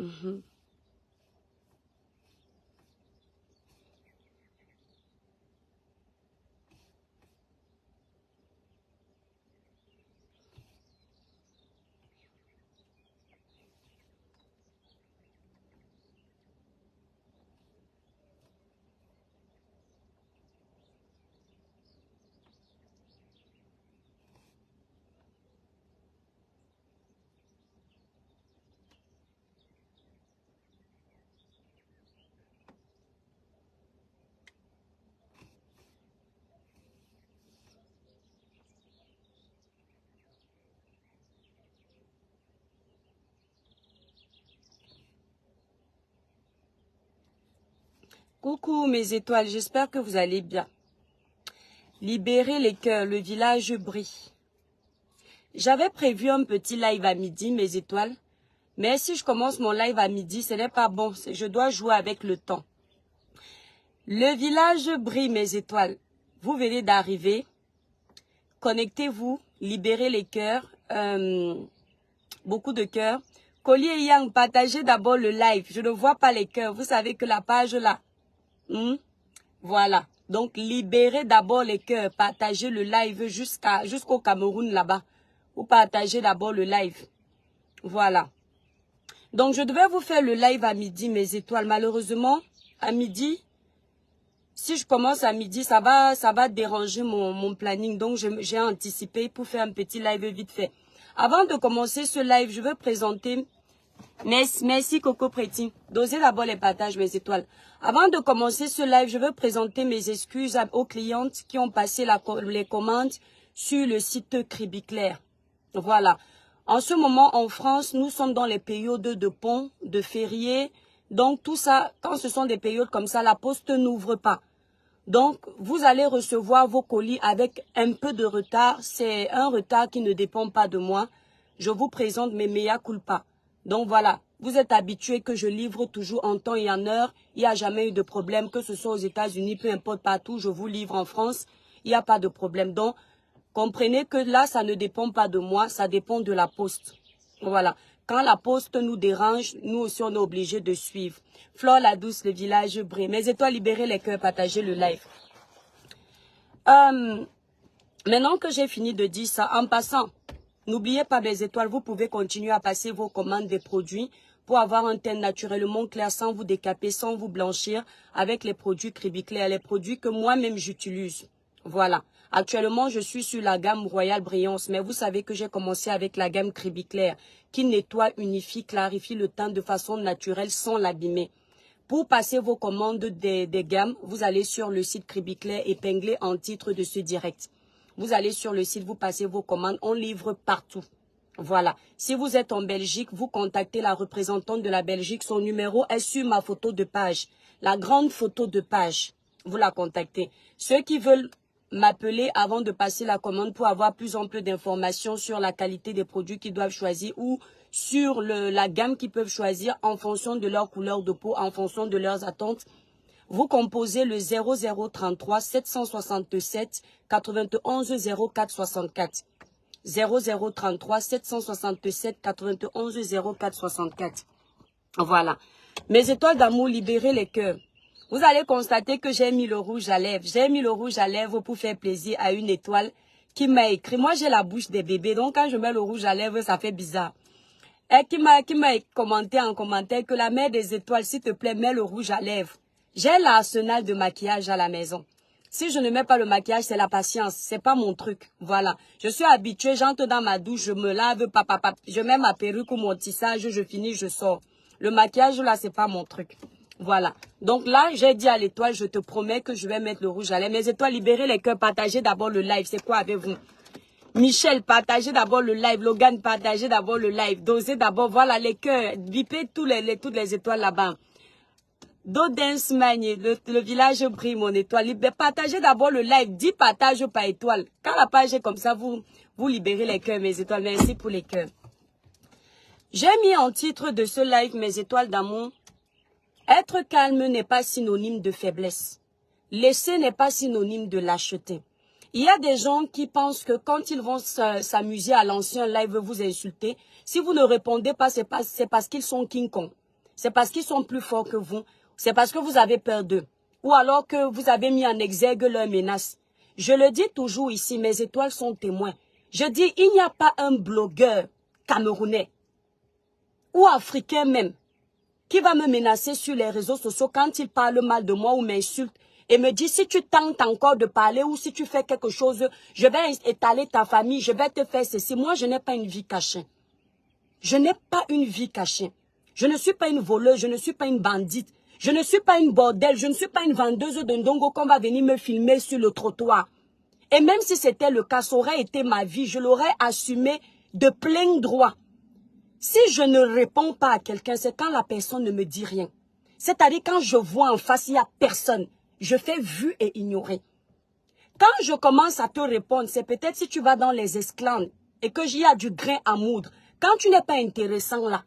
Mhm. Coucou mes étoiles, j'espère que vous allez bien. Libérez les cœurs, le village brille. J'avais prévu un petit live à midi, mes étoiles. Mais si je commence mon live à midi, ce n'est pas bon. Je dois jouer avec le temps. Le village brille, mes étoiles. Vous venez d'arriver. Connectez-vous, libérez les cœurs. Beaucoup de cœurs. Collier Yang, partagez d'abord le live. Je ne vois pas les cœurs. Vous savez que la page là. Voilà. Donc, libérez d'abord les cœurs. Partagez le live jusqu'au Cameroun là-bas. Vous partagez d'abord le live. Voilà. Donc, je devais vous faire le live à midi, mes étoiles. Malheureusement, à midi, si je commence à midi, ça va déranger mon planning. Donc, j'ai anticipé pour faire un petit live vite fait. Avant de commencer ce live, je veux présenter... Merci Coco Préti. Dosez d'abord les partages, mes étoiles. Avant de commencer ce live, je veux présenter mes excuses aux clientes qui ont passé les commandes sur le site Cribiclair. Voilà. En ce moment, en France, nous sommes dans les périodes de pont, de fériés. Donc, tout ça, quand ce sont des périodes comme ça, la poste n'ouvre pas. Donc, vous allez recevoir vos colis avec un peu de retard. C'est un retard qui ne dépend pas de moi. Je vous présente mes mea culpa. Donc, voilà. Vous êtes habitués que je livre toujours en temps et en heure. Il n'y a jamais eu de problème, que ce soit aux États-Unis, peu importe partout. Je vous livre en France. Il n'y a pas de problème. Donc, comprenez que là, ça ne dépend pas de moi. Ça dépend de la poste. Voilà. Quand la poste nous dérange, nous aussi, on est obligé de suivre. Flore la douce, le village brille. Mes étoiles, libérez les cœurs, partagez le live. Maintenant que j'ai fini de dire ça, en passant, n'oubliez pas mes étoiles, vous pouvez continuer à passer vos commandes des produits pour avoir un teint naturellement clair sans vous décaper, sans vous blanchir avec les produits Cribiclair, les produits que moi-même j'utilise. Voilà. Actuellement, je suis sur la gamme Royal Brillance, mais vous savez que j'ai commencé avec la gamme Cribiclair qui nettoie, unifie, clarifie le teint de façon naturelle sans l'abîmer. Pour passer vos commandes des gammes, vous allez sur le site Cribiclair épinglé en titre de ce direct. Vous allez sur le site, vous passez vos commandes, on livre partout. Voilà. Si vous êtes en Belgique, vous contactez la représentante de la Belgique. Son numéro est sur ma photo de page. La grande photo de page. Vous la contactez. Ceux qui veulent m'appeler avant de passer la commande pour avoir plus ample d'informations sur la qualité des produits qu'ils doivent choisir ou sur la gamme qu'ils peuvent choisir en fonction de leur couleur de peau, en fonction de leurs attentes. Vous composez le 0033 767 91 04 64. 0033 767 91 04 64. Voilà. Mes étoiles d'amour, libérez les cœurs. Vous allez constater que j'ai mis le rouge à lèvres. J'ai mis le rouge à lèvres pour faire plaisir à une étoile qui m'a écrit. Moi, j'ai la bouche des bébés, donc quand je mets le rouge à lèvres, ça fait bizarre. Et qui m'a commenté en commentaire que la mère des étoiles, s'il te plaît, mets le rouge à lèvres. J'ai l'arsenal de maquillage à la maison. Si je ne mets pas le maquillage, c'est la patience. C'est pas mon truc. Voilà. Je suis habituée, j'entre dans ma douche, je me lave, je mets ma perruque ou mon tissage, je finis, je sors. Le maquillage, là, c'est pas mon truc. Voilà. Donc là, j'ai dit à l'étoile, je te promets que je vais mettre le rouge à lèvres. Mes étoiles, libérez les cœurs, partagez d'abord le live. C'est quoi avec vous? Michel, partagez d'abord le live. Logan, partagez d'abord le live. Dosez d'abord, voilà les cœurs. Bipez toutes les étoiles là-bas. Dodens Magne, le village brille, mon étoile. Partagez d'abord le live. 10 partages par étoile. Quand la page est comme ça, vous libérez les cœurs, mes étoiles. Merci pour les cœurs. J'ai mis en titre de ce live, mes étoiles d'amour. Être calme n'est pas synonyme de faiblesse. Laisser n'est pas synonyme de lâcheté. Il y a des gens qui pensent que quand ils vont s'amuser à lancer un live, vous insulter. Si vous ne répondez pas, c'est parce qu'ils sont King Kong. c'est parce qu'ils sont plus forts que vous. C'est parce que vous avez peur d'eux. Ou alors que vous avez mis en exergue leurs menaces. Je le dis toujours ici, mes étoiles sont témoins. Je dis, il n'y a pas un blogueur camerounais ou africain même qui va me menacer sur les réseaux sociaux quand il parle mal de moi ou m'insulte et me dit si tu tentes encore de parler ou si tu fais quelque chose, je vais étaler ta famille, je vais te faire ceci. Moi, je n'ai pas une vie cachée. Je n'ai pas une vie cachée. Je ne suis pas une voleuse, je ne suis pas une bandite. Je ne suis pas une bordelle, je ne suis pas une vendeuse de ndongo qu'on va venir me filmer sur le trottoir. Et même si c'était le cas, ça aurait été ma vie, je l'aurais assumé de plein droit. Si je ne réponds pas à quelqu'un, c'est quand la personne ne me dit rien. C'est-à-dire quand je vois en face, il n'y a personne. Je fais vu et ignorer. Quand je commence à te répondre, c'est peut-être si tu vas dans les esclandres et que j'y a du grain à moudre. Quand tu n'es pas intéressant là,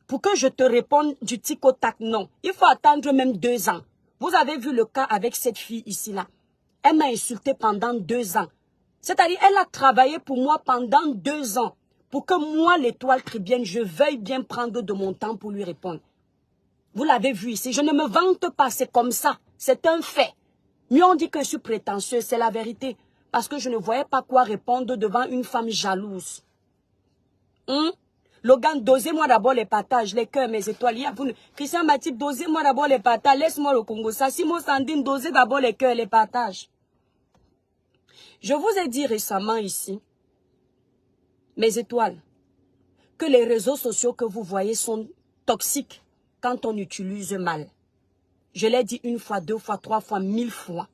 pour que je te réponde du tic au tac, non. Il faut attendre même 2 ans. Vous avez vu le cas avec cette fille ici-là. Elle m'a insulté pendant 2 ans. C'est-à-dire, elle a travaillé pour moi pendant 2 ans. Pour que moi, l'étoile chrétienne, je veuille bien prendre de mon temps pour lui répondre. Vous l'avez vu ici, je ne me vante pas, c'est comme ça. C'est un fait. Mieux on dit que je suis prétentieuse, c'est la vérité. Parce que je ne voyais pas quoi répondre devant une femme jalouse. Logan, dosez-moi d'abord les partages, les cœurs, mes étoiles. Christian Matip, dosez-moi d'abord les partages, laisse-moi le Congo. Sassimo Sandine, dosez d'abord les cœurs, les partages. Je vous ai dit récemment ici, mes étoiles, que les réseaux sociaux que vous voyez sont toxiques quand on utilise mal. Je l'ai dit 1 fois, 2 fois, 3 fois, 1000 fois.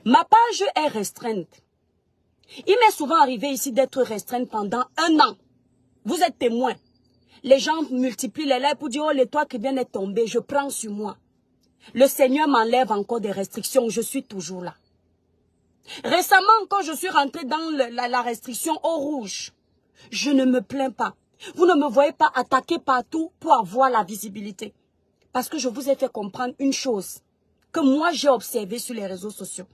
Ma page est restreinte. Il m'est souvent arrivé ici d'être restreinte pendant 1 an. Vous êtes témoins. Les gens multiplient les lèvres pour dire, oh, l'étoile qui vient est tombée, je prends sur moi. Le Seigneur m'enlève encore des restrictions, je suis toujours là. Récemment, quand je suis rentrée dans la restriction au rouge, je ne me plains pas. Vous ne me voyez pas attaquer partout pour avoir la visibilité. Parce que je vous ai fait comprendre une chose que moi j'ai observé sur les réseaux sociaux.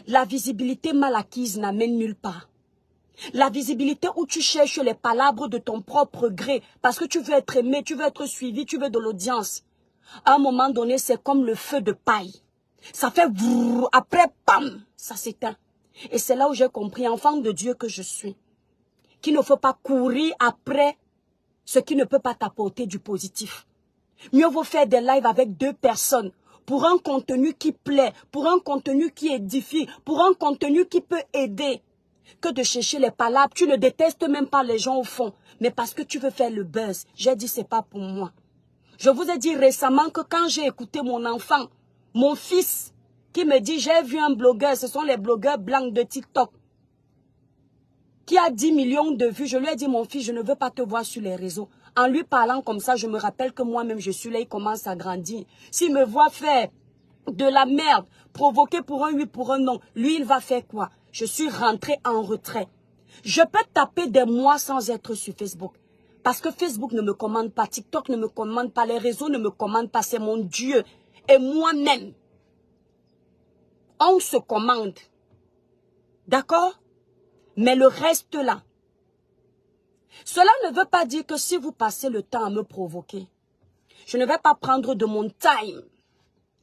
La visibilité mal acquise n'amène nulle part. La visibilité où tu cherches les palabres de ton propre gré parce que tu veux être aimé, tu veux être suivi, tu veux de l'audience. À un moment donné, c'est comme le feu de paille. Ça fait brrr, après, pam, ça s'éteint. Et c'est là où j'ai compris, enfant de Dieu que je suis, qu'il ne faut pas courir après ce qui ne peut pas t'apporter du positif. Mieux vaut faire des lives avec 2 personnes pour un contenu qui plaît, pour un contenu qui édifie, pour un contenu qui peut aider, que de chercher les palabres. Tu ne détestes même pas les gens au fond, mais parce que tu veux faire le buzz. J'ai dit, c'est pas pour moi. Je vous ai dit récemment que quand j'ai écouté mon enfant, mon fils, qui me dit, j'ai vu un blogueur, ce sont les blogueurs blancs de TikTok, qui a 10 millions de vues. Je lui ai dit, mon fils, je ne veux pas te voir sur les réseaux. En lui parlant comme ça, je me rappelle que moi-même, je suis là, il commence à grandir. S'il me voit faire de la merde, provoquer pour un oui, pour un non, lui, il va faire quoi? Je suis rentrée en retrait. Je peux taper des mois sans être sur Facebook. Parce que Facebook ne me commande pas, TikTok ne me commande pas, les réseaux ne me commandent pas, c'est mon Dieu. Et moi-même, on se commande. D'accord? Mais le reste là, cela ne veut pas dire que si vous passez le temps à me provoquer, je ne vais pas prendre de mon time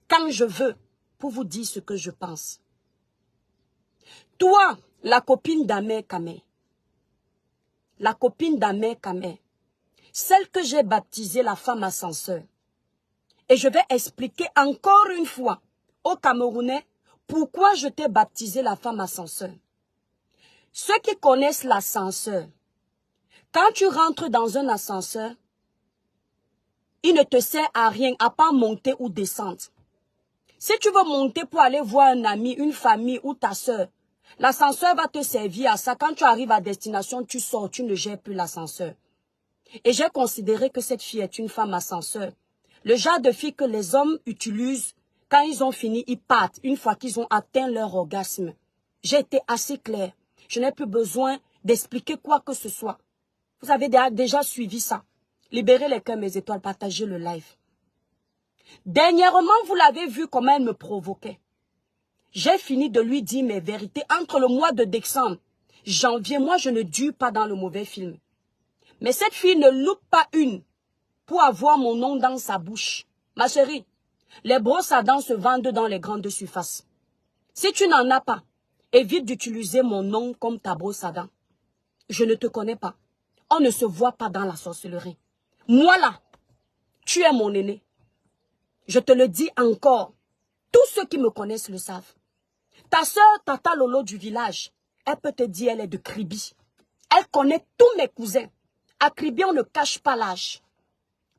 quand je veux pour vous dire ce que je pense. Toi, la copine d'Amer Kamé, la copine d'Amer Kamé, celle que j'ai baptisée la femme ascenseur, et je vais expliquer encore une fois aux Camerounais pourquoi je t'ai baptisé la femme ascenseur. Ceux qui connaissent l'ascenseur, quand tu rentres dans un ascenseur, il ne te sert à rien à part monter ou descendre. Si tu veux monter pour aller voir un ami, une famille ou ta soeur, l'ascenseur va te servir à ça. Quand tu arrives à destination, tu sors, tu ne gères plus l'ascenseur. Et j'ai considéré que cette fille est une femme ascenseur. Le genre de fille que les hommes utilisent, quand ils ont fini, ils partent, une fois qu'ils ont atteint leur orgasme. J'ai été assez claire. Je n'ai plus besoin d'expliquer quoi que ce soit. Vous avez déjà suivi ça. Libérez les cœurs, mes étoiles, partagez le live. Dernièrement, vous l'avez vu comment elle me provoquait. J'ai fini de lui dire mes vérités entre le mois de décembre. Janvier, moi, je ne dure pas dans le mauvais film. Mais cette fille ne loupe pas une pour avoir mon nom dans sa bouche. Ma chérie, les brosses à dents se vendent dans les grandes surfaces. Si tu n'en as pas, évite d'utiliser mon nom comme ta brosse à dents. Je ne te connais pas. On ne se voit pas dans la sorcellerie. Moi là, tu es mon aîné. Je te le dis encore. Tous ceux qui me connaissent le savent. Ta soeur Tata Lolo du village, elle peut te dire elle est de Kribi. Elle connaît tous mes cousins. À Kribi, on ne cache pas l'âge.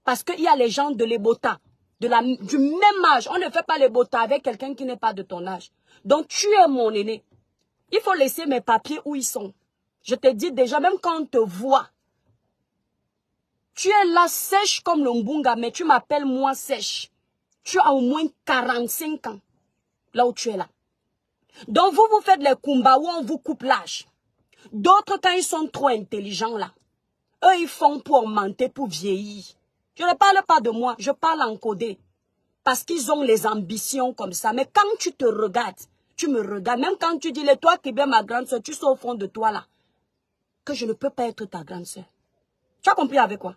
Parce qu'il y a les gens de l'Ebota, du même âge. On ne fait pas l'Ebota avec quelqu'un qui n'est pas de ton âge. Donc tu es mon aîné. Il faut laisser mes papiers où ils sont. Je te dis déjà, même quand on te voit, tu es là sèche comme le Mbunga, mais tu m'appelles moi sèche. Tu as au moins 45 ans, là où tu es là. Donc vous, vous faites les combats où on vous coupe l'âge. D'autres, quand ils sont trop intelligents là, eux, ils font pour augmenter, pour vieillir. Je ne parle pas de moi, je parle en codé. Parce qu'ils ont les ambitions comme ça. Mais quand tu te regardes, tu me regardes, même quand tu dis, les toi qui es bien ma grande soeur, tu sais au fond de toi là, que je ne peux pas être ta grande soeur. Tu as compris avec quoi?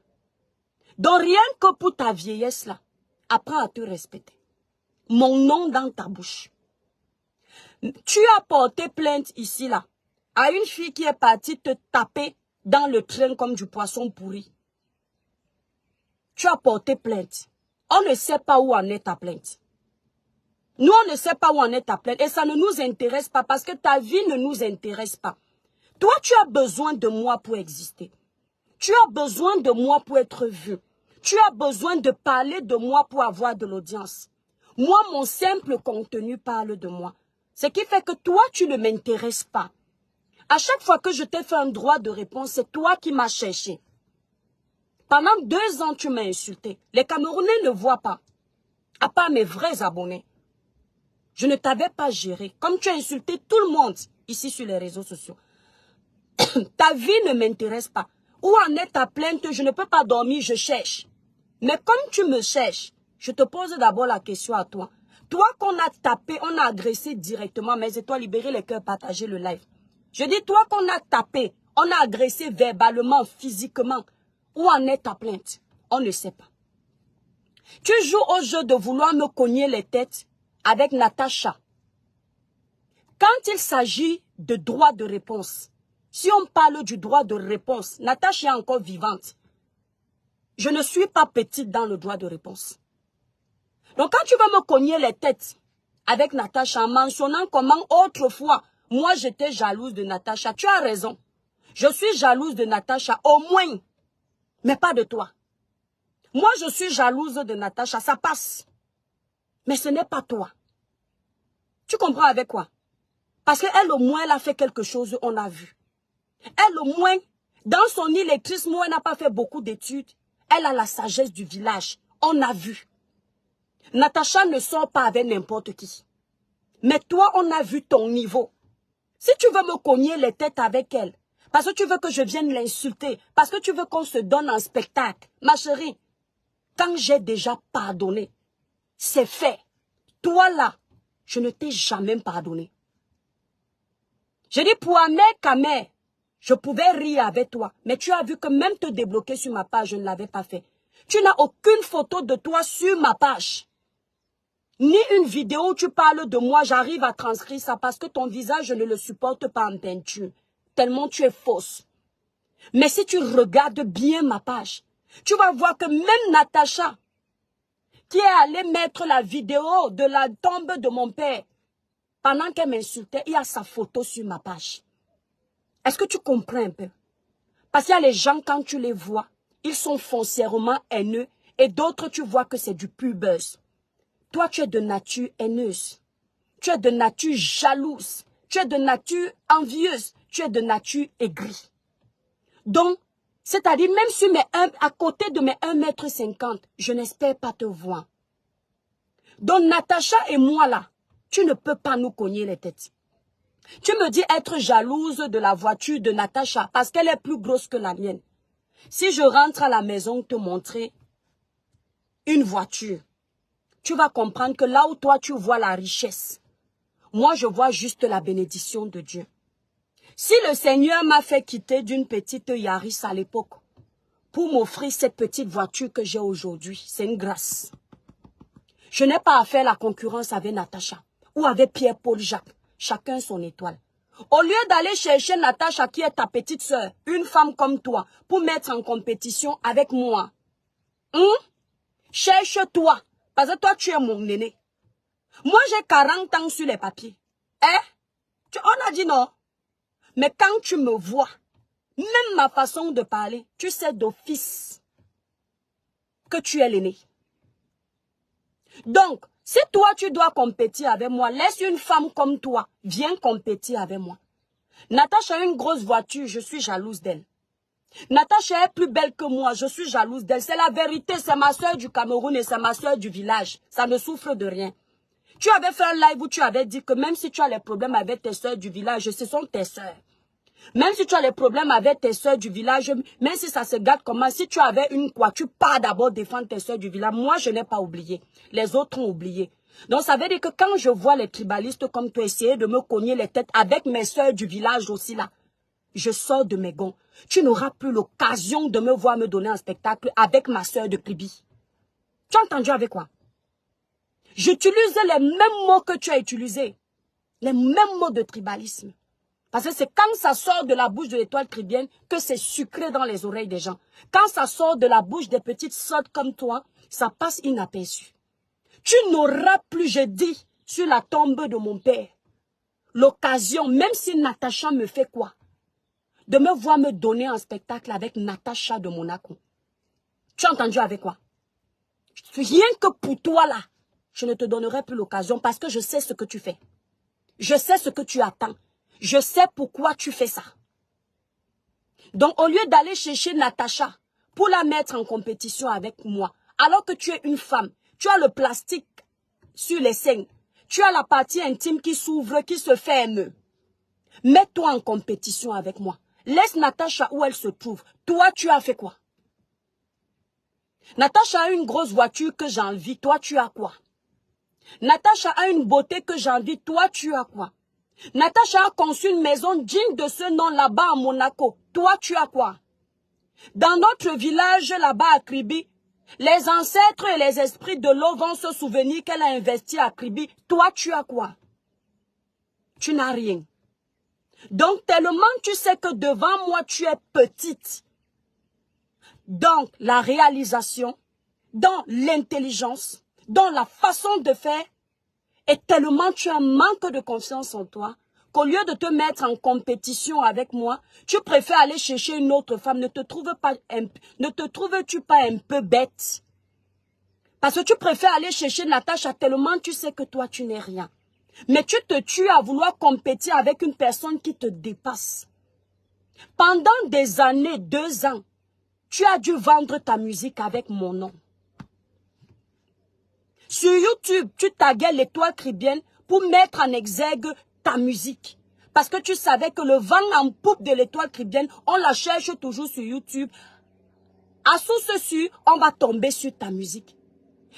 Donc rien que pour ta vieillesse là, apprends à te respecter. Mon nom dans ta bouche. Tu as porté plainte ici là, à une fille qui est partie te taper dans le train comme du poisson pourri. Tu as porté plainte. On ne sait pas où en est ta plainte. Nous, on ne sait pas où en est ta plainte. Et ça ne nous intéresse pas parce que ta vie ne nous intéresse pas. Toi, tu as besoin de moi pour exister. Tu as besoin de moi pour être vu. Tu as besoin de parler de moi pour avoir de l'audience. Moi, mon simple contenu parle de moi. Ce qui fait que toi, tu ne m'intéresses pas. À chaque fois que je t'ai fait un droit de réponse, c'est toi qui m'as cherché. Pendant 2 ans, tu m'as insulté. Les Camerounais ne voient pas. À part mes vrais abonnés. Je ne t'avais pas géré. Comme tu as insulté tout le monde ici sur les réseaux sociaux. Ta vie ne m'intéresse pas. Où en est ta plainte? Je ne peux pas dormir, je cherche. Mais comme tu me cherches, je te pose d'abord la question à toi. Toi qu'on a tapé, on a agressé directement, mes étoiles libérées, les cœurs, partagez le live. Je dis, toi qu'on a tapé, on a agressé verbalement, physiquement. Où en est ta plainte? On ne sait pas. Tu joues au jeu de vouloir me cogner les têtes avec Natacha. Quand il s'agit de droit de réponse, si on parle du droit de réponse, Natacha est encore vivante. Je ne suis pas petite dans le droit de réponse. Donc quand tu vas me cogner les têtes avec Natacha en mentionnant comment autrefois, moi j'étais jalouse de Natacha, tu as raison. Je suis jalouse de Natacha au moins, mais pas de toi. Moi je suis jalouse de Natacha, ça passe. Mais ce n'est pas toi. Tu comprends avec quoi? Parce qu'elle au moins elle a fait quelque chose, on a vu. Elle au moins, dans son illetrisme où elle n'a pas fait beaucoup d'études, elle a la sagesse du village. On a vu. Natacha ne sort pas avec n'importe qui. Mais toi, on a vu ton niveau. Si tu veux me cogner les têtes avec elle, parce que tu veux que je vienne l'insulter, parce que tu veux qu'on se donne un spectacle, ma chérie, quand j'ai déjà pardonné, c'est fait. Toi là, je ne t'ai jamais pardonné. Je dis pour Kamé, je pouvais rire avec toi, mais tu as vu que même te débloquer sur ma page, je ne l'avais pas fait. Tu n'as aucune photo de toi sur ma page. Ni une vidéo où tu parles de moi, j'arrive à transcrire ça parce que ton visage, je ne le supporte pas en peinture. Tellement tu es fausse. Mais si tu regardes bien ma page, tu vas voir que même Natacha, qui est allée mettre la vidéo de la tombe de mon père, pendant qu'elle m'insultait, il y a sa photo sur ma page. Est-ce que tu comprends un peu? Parce qu'il y a les gens, quand tu les vois, ils sont foncièrement haineux et d'autres, tu vois que c'est du pur buzz. Toi, tu es de nature haineuse. Tu es de nature jalouse. Tu es de nature envieuse. Tu es de nature aigrie. Donc, c'est-à-dire, même sur à côté de mes 1,50 m, je n'espère pas te voir. Donc, Natacha et moi, là, tu ne peux pas nous cogner les têtes. Tu me dis être jalouse de la voiture de Natacha parce qu'elle est plus grosse que la mienne. Si je rentre à la maison te montrer une voiture, tu vas comprendre que là où toi tu vois la richesse, moi je vois juste la bénédiction de Dieu. Si le Seigneur m'a fait quitter d'une petite Yaris à l'époque pour m'offrir cette petite voiture que j'ai aujourd'hui. C'est une grâce. Je n'ai pas à faire la concurrence avec Natacha ou avec Pierre-Paul Jacques. Chacun son étoile. Au lieu d'aller chercher Natacha qui est ta petite sœur, une femme comme toi, pour mettre en compétition avec moi. Cherche-toi. Parce que toi, tu es mon aîné. Moi, j'ai 40 ans sur les papiers. On a dit non. Mais quand tu me vois, même ma façon de parler, tu sais d'office que tu es l'aîné. Donc, si toi, tu dois compétir avec moi, laisse une femme comme toi, viens compétir avec moi. Natacha a une grosse voiture, je suis jalouse d'elle. Natacha est plus belle que moi, je suis jalouse d'elle. C'est la vérité, c'est ma soeur du Cameroun et c'est ma soeur du village. Ça ne souffre de rien. Tu avais fait un live où tu avais dit que même si tu as les problèmes avec tes soeurs du village, ce sont tes soeurs. Même si tu as les problèmes avec tes soeurs du village, même si ça se gâte comment, si tu avais une quoi, tu pars d'abord défendre tes soeurs du village. Moi, je n'ai pas oublié. Les autres ont oublié. Donc, ça veut dire que quand je vois les tribalistes comme toi essayer de me cogner les têtes avec mes soeurs du village aussi là, je sors de mes gonds. Tu n'auras plus l'occasion de me voir me donner un spectacle avec ma soeur de Kribi. Tu as entendu avec quoi? J'utilise les mêmes mots que tu as utilisés. Les mêmes mots de tribalisme. Parce que c'est quand ça sort de la bouche de l'étoile tribienne que c'est sucré dans les oreilles des gens. Quand ça sort de la bouche des petites sottes comme toi, ça passe inaperçu. Tu n'auras plus, je dis, sur la tombe de mon père, l'occasion, même si Natacha me fait quoi, de me voir me donner un spectacle avec Natacha de Monaco. Tu as entendu avec quoi? Rien que pour toi là, je ne te donnerai plus l'occasion parce que je sais ce que tu fais. Je sais ce que tu attends. Je sais pourquoi tu fais ça. Donc, au lieu d'aller chercher Natacha pour la mettre en compétition avec moi, alors que tu es une femme, tu as le plastique sur les seins, tu as la partie intime qui s'ouvre, qui se ferme. Mets-toi en compétition avec moi. Laisse Natacha où elle se trouve. Toi, tu as fait quoi? Natacha a une grosse voiture que j'envie. Toi, tu as quoi? Natacha a une beauté que j'envie. Toi, tu as quoi? Natacha a conçu une maison digne de ce nom là-bas à Monaco. Toi, tu as quoi? Dans notre village là-bas à Kribi, les ancêtres et les esprits de l'eau vont se souvenir qu'elle a investi à Kribi. Toi, tu as quoi? Tu n'as rien. Donc, tellement tu sais que devant moi, tu es petite. Donc, la réalisation, dans l'intelligence, dans la façon de faire, et tellement tu as un manque de confiance en toi, qu'au lieu de te mettre en compétition avec moi, tu préfères aller chercher une autre femme. Ne te trouves-tu pas un peu bête? Parce que tu préfères aller chercher Natacha tellement tu sais que toi, tu n'es rien. Mais tu te tues à vouloir compétir avec une personne qui te dépasse. Pendant des années, 2 ans, tu as dû vendre ta musique avec mon nom. Sur YouTube, tu taguais l'étoile tribienne pour mettre en exergue ta musique. Parce que tu savais que le vent en poupe de l'étoile tribienne, on la cherche toujours sur YouTube. À source sûre, on va tomber sur ta musique.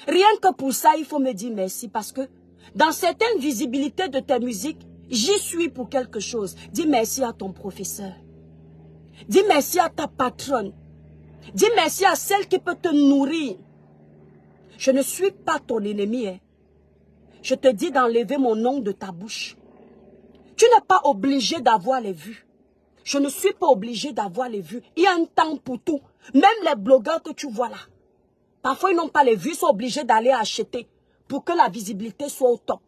Rien que pour ça, il faut me dire merci. Parce que dans certaines visibilités de ta musique, j'y suis pour quelque chose. Dis merci à ton professeur. Dis merci à ta patronne. Dis merci à celle qui peut te nourrir. Je ne suis pas ton ennemi. Hein. Je te dis d'enlever mon nom de ta bouche. Tu n'es pas obligé d'avoir les vues. Je ne suis pas obligé d'avoir les vues. Il y a un temps pour tout. Même les blogueurs que tu vois là. Parfois, ils n'ont pas les vues. Ils sont obligés d'aller acheter pour que la visibilité soit au top.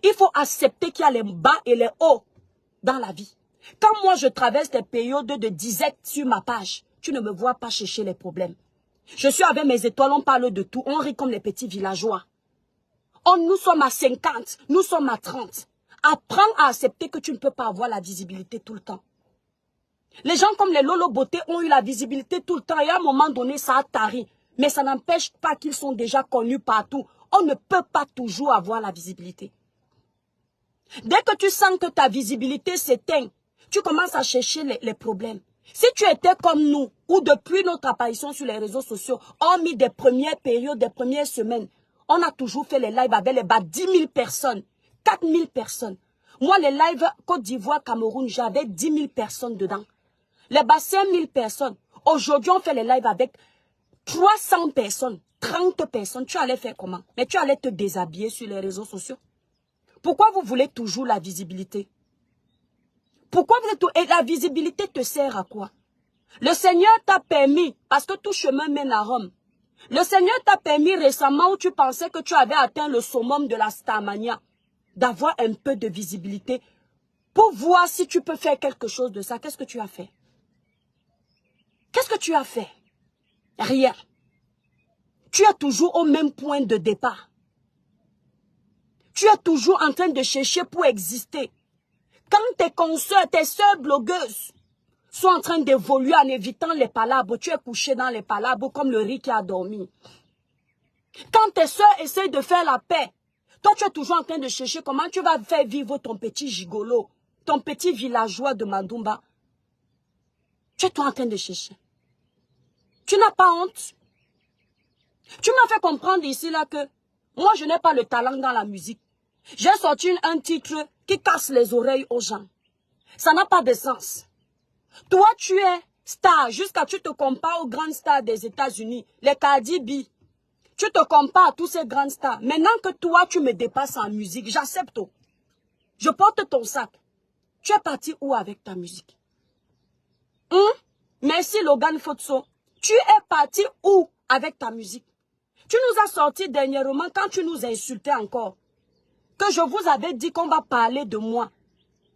Il faut accepter qu'il y a les bas et les hauts dans la vie. Quand moi, je traverse des périodes de disette sur ma page, tu ne me vois pas chercher les problèmes. Je suis avec mes étoiles, on parle de tout. On rit comme les petits villageois. Nous sommes à 50, nous sommes à 30. Apprends à accepter que tu ne peux pas avoir la visibilité tout le temps. Les gens comme les Lolo Beauté ont eu la visibilité tout le temps et à un moment donné, ça a tari. Mais ça n'empêche pas qu'ils sont déjà connus partout. On ne peut pas toujours avoir la visibilité. Dès que tu sens que ta visibilité s'éteint, tu commences à chercher les problèmes. Si tu étais comme nous, ou depuis notre apparition sur les réseaux sociaux, hormis des premières périodes, des premières semaines, on a toujours fait les lives avec les bas 10 000 personnes, 4 000 personnes. Moi, les lives Côte d'Ivoire, Cameroun, j'avais 10 000 personnes dedans. Les bas 5 000 personnes. Aujourd'hui, on fait les lives avec 300 personnes, 30 personnes. Tu allais faire comment? Mais tu allais te déshabiller sur les réseaux sociaux. Pourquoi vous voulez toujours la visibilité? Pourquoi vous êtes... Et la visibilité te sert à quoi? Le Seigneur t'a permis, parce que tout chemin mène à Rome. Le Seigneur t'a permis récemment, où tu pensais que tu avais atteint le summum de la starmania, d'avoir un peu de visibilité pour voir si tu peux faire quelque chose de ça. Qu'est-ce que tu as fait? Qu'est-ce que tu as fait? Rien. Tu es toujours au même point de départ. Tu es toujours en train de chercher pour exister. Quand tes consoeurs, tes sœurs blogueuses sont en train d'évoluer en évitant les palabres, tu es couché dans les palabres comme le riz qui a dormi. Quand tes sœurs essayent de faire la paix, toi tu es toujours en train de chercher comment tu vas faire vivre ton petit gigolo, ton petit villageois de Mandumba. Tu es toujours en train de chercher. Tu n'as pas honte. Tu m'as fait comprendre ici là que moi je n'ai pas le talent dans la musique. J'ai sorti un titre qui casse les oreilles aux gens. Ça n'a pas de sens. Toi tu es star jusqu'à tu te compares aux grandes stars des États-Unis, les Cardi B. Tu te compares à tous ces grandes stars. Maintenant que toi tu me dépasses en musique, j'accepte. Je porte ton sac. Tu es parti où avec ta musique? Merci Logan Fotso. Tu es parti où avec ta musique? Tu nous as sorti dernièrement quand tu nous insultais encore. Que je vous avais dit qu'on va parler de moi.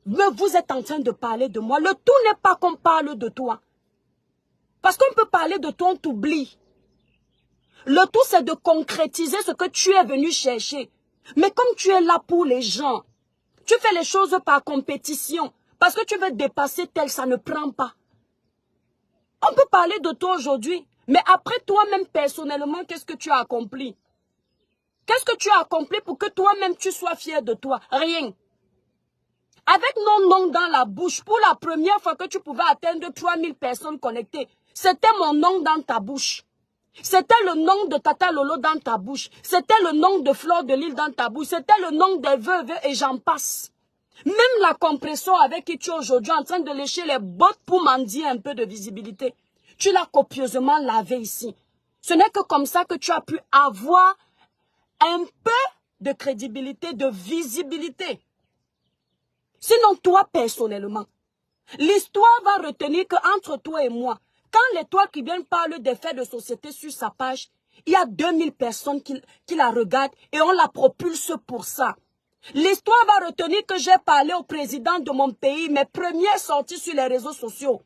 Mais vous êtes en train de parler de moi. Le tout n'est pas qu'on parle de toi. Parce qu'on peut parler de toi, on t'oublie. Le tout c'est de concrétiser ce que tu es venu chercher. Mais comme tu es là pour les gens, tu fais les choses par compétition. Parce que tu veux dépasser tel, ça ne prend pas. On peut parler de toi aujourd'hui. Mais après toi-même personnellement, qu'est-ce que tu as accompli? Qu'est-ce que tu as accompli pour que toi-même tu sois fier de toi? Rien. Avec nos noms dans la bouche, pour la première fois que tu pouvais atteindre 3000 personnes connectées, c'était mon nom dans ta bouche. C'était le nom de Tata Lolo dans ta bouche. C'était le nom de Fleur de Lille dans ta bouche. C'était le nom des veuves et j'en passe. Même la compression avec qui tu es aujourd'hui en train de lécher les bottes pour mendier un peu de visibilité. Tu l'as copieusement lavé ici. Ce n'est que comme ça que tu as pu avoir un peu de crédibilité, de visibilité. Sinon, toi, personnellement, l'histoire va retenir qu'entre toi et moi, quand l'étoile qui vient parle des faits de société sur sa page, il y a 2000 personnes qui la regardent et on la propulse pour ça. L'histoire va retenir que j'ai parlé au président de mon pays, mes premières sorties sur les réseaux sociaux.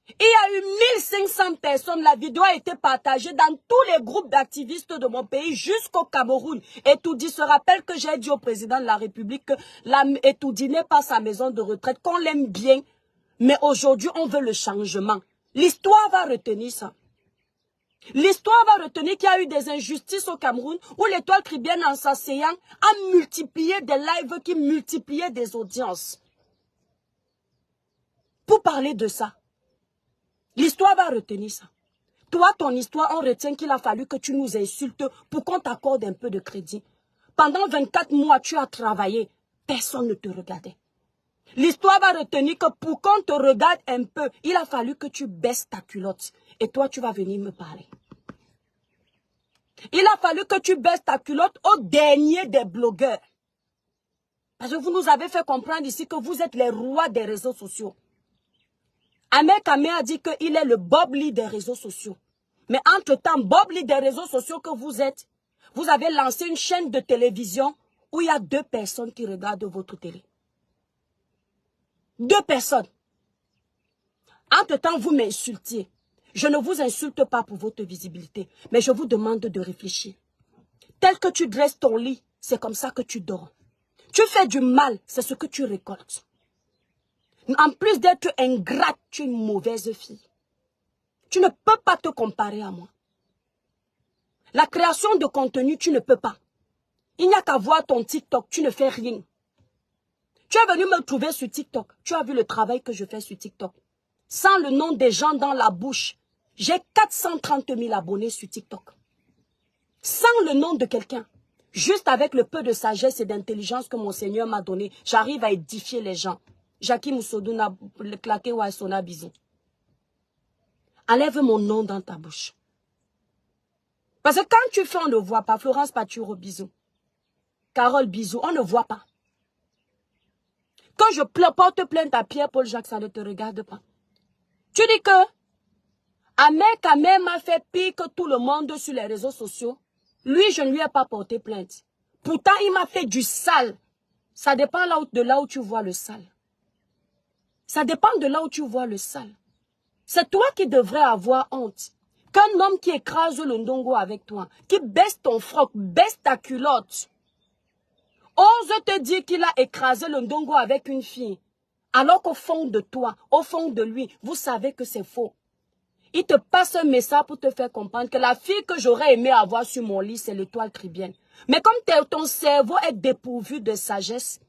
Il y a eu 1500 personnes, la vidéo a été partagée dans tous les groupes d'activistes de mon pays jusqu'au Cameroun. Etoudi se rappelle que j'ai dit au président de la République que Etoudi n'est pas sa maison de retraite, qu'on l'aime bien, mais aujourd'hui on veut le changement. L'histoire va retenir ça. L'histoire va retenir qu'il y a eu des injustices au Cameroun où l'étoile cribienne en s'asseyant a multiplié des lives qui multipliaient des audiences. Pour parler de ça. L'histoire va retenir ça. Toi, ton histoire, on retient qu'il a fallu que tu nous insultes pour qu'on t'accorde un peu de crédit. Pendant 24 mois, tu as travaillé. Personne ne te regardait. L'histoire va retenir que pour qu'on te regarde un peu, il a fallu que tu baisses ta culotte. Et toi, tu vas venir me parler. Il a fallu que tu baisses ta culotte au dernier des blogueurs. Parce que vous nous avez fait comprendre ici que vous êtes les rois des réseaux sociaux. Ahmed Kamé a dit qu'il est le Bob Lee des réseaux sociaux. Mais entre-temps, Bob Lee des réseaux sociaux que vous êtes, vous avez lancé une chaîne de télévision où il y a 2 personnes qui regardent votre télé. 2 personnes. Entre-temps, vous m'insultiez. Je ne vous insulte pas pour votre visibilité, mais je vous demande de réfléchir. Tel que tu dresses ton lit, c'est comme ça que tu dors. Tu fais du mal, c'est ce que tu récoltes. En plus d'être ingrate, tu es une mauvaise fille. Tu ne peux pas te comparer à moi. La création de contenu, tu ne peux pas. Il n'y a qu'à voir ton TikTok, tu ne fais rien. Tu es venu me trouver sur TikTok. Tu as vu le travail que je fais sur TikTok. Sans le nom des gens dans la bouche, j'ai 430 000 abonnés sur TikTok. Sans le nom de quelqu'un. Juste avec le peu de sagesse et d'intelligence que mon Seigneur m'a donné, j'arrive à édifier les gens. Jackie Moussodouna, le claqué ou Sona Bisou. Enlève mon nom dans ta bouche. Parce que quand tu fais, on ne voit pas. Florence Paturo, bisous. Carole, bisous, on ne voit pas. Quand je porte plainte à Pierre-Paul Jacques, ça ne te regarde pas. Tu dis que Ahmed Kamé m'a fait pire que tout le monde sur les réseaux sociaux. Lui, je ne lui ai pas porté plainte. Pourtant, il m'a fait du sale. Ça dépend de là où tu vois le sale. Ça dépend de là où tu vois le sale. C'est toi qui devrais avoir honte. Qu'un homme qui écrase le ndongo avec toi, qui baisse ton froc, baisse ta culotte, ose te dire qu'il a écrasé le ndongo avec une fille, alors qu'au fond de toi, au fond de lui, vous savez que c'est faux. Il te passe un message pour te faire comprendre que la fille que j'aurais aimé avoir sur mon lit, c'est l'étoile caribéenne. Mais comme ton cerveau est dépourvu de sagesse,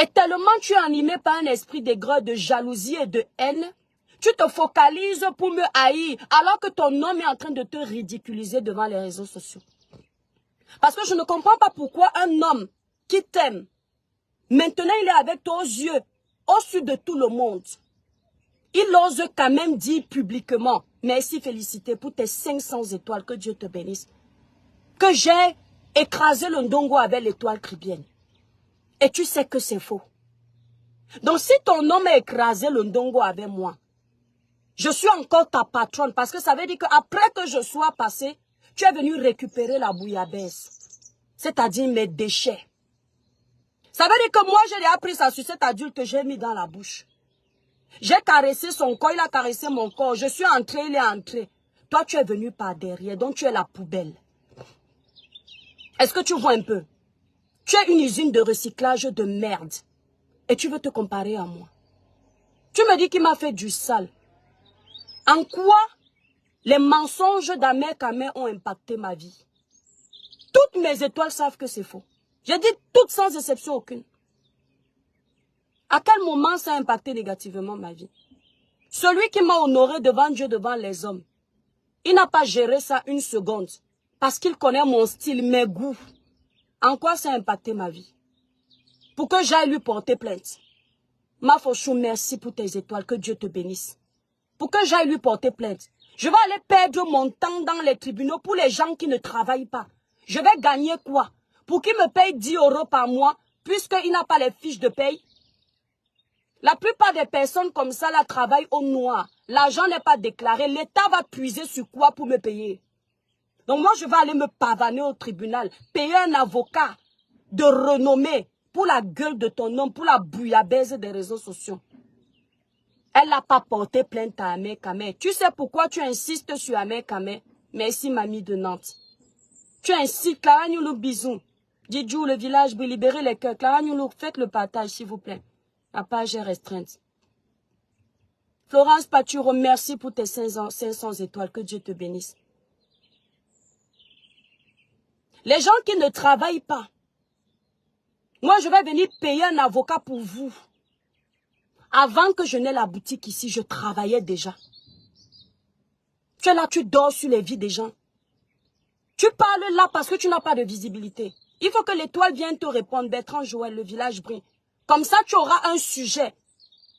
et tellement tu es animé par un esprit d'aigreur, de jalousie et de haine, tu te focalises pour me haïr, alors que ton homme est en train de te ridiculiser devant les réseaux sociaux. Parce que je ne comprends pas pourquoi un homme qui t'aime, maintenant il est avec toi aux yeux, au-dessus de tout le monde. Il ose quand même dire publiquement, merci, félicité pour tes 500 étoiles, que Dieu te bénisse, que j'ai écrasé le ndongo avec l'étoile caribéenne. Et tu sais que c'est faux. Donc si ton homme a écrasé le ndongo avec moi, je suis encore ta patronne, parce que ça veut dire qu'après que je sois passé, tu es venu récupérer la bouillabaisse, c'est-à-dire mes déchets. Ça veut dire que moi, j'ai appris ça sur cet adulte que j'ai mis dans la bouche. J'ai caressé son corps, il a caressé mon corps. Je suis entrée, il est entré. Toi, tu es venu par derrière, donc tu es la poubelle. Est-ce que tu vois un peu? Tu es une usine de recyclage de merde. Et tu veux te comparer à moi. Tu me dis qu'il m'a fait du sale. En quoi les mensonges d'Ahmed Kamé ont impacté ma vie? Toutes mes étoiles savent que c'est faux. J'ai dit toutes sans exception aucune. À quel moment ça a impacté négativement ma vie? Celui qui m'a honoré devant Dieu, devant les hommes, il n'a pas géré ça une seconde. Parce qu'il connaît mon style, mes goûts. En quoi ça a impacté ma vie? Pour que j'aille lui porter plainte. Ma Fochou, merci pour tes étoiles, que Dieu te bénisse. Pour que j'aille lui porter plainte. Je vais aller perdre mon temps dans les tribunaux pour les gens qui ne travaillent pas. Je vais gagner quoi? Pour qu'il me paye 10 € par mois, puisqu'il n'a pas les fiches de paye. La plupart des personnes comme ça là travaillent au noir. L'argent n'est pas déclaré. L'État va puiser sur quoi pour me payer? Donc moi, je vais aller me pavaner au tribunal, payer un avocat de renommée pour la gueule de ton homme, pour la bouillabaisse des réseaux sociaux. Elle n'a pas porté plainte à Ahmed Kamé. Tu sais pourquoi tu insistes sur Ahmed Kamé? Merci, mamie de Nantes. Tu insistes, Clara Nyoulou, bisous. Didjou, le village, vous libérez les cœurs. Clara Nyoulou, faites le partage, s'il vous plaît. La page est restreinte. Florence Paturo, merci pour tes 500 étoiles. Que Dieu te bénisse. Les gens qui ne travaillent pas. Moi, je vais venir payer un avocat pour vous. Avant que je n'ai la boutique ici, je travaillais déjà. Tu es là, tu dors sur les vies des gens. Tu parles là parce que tu n'as pas de visibilité. Il faut que l'étoile vienne te répondre. Bertrand Joël, le village brille. Comme ça, tu auras un sujet.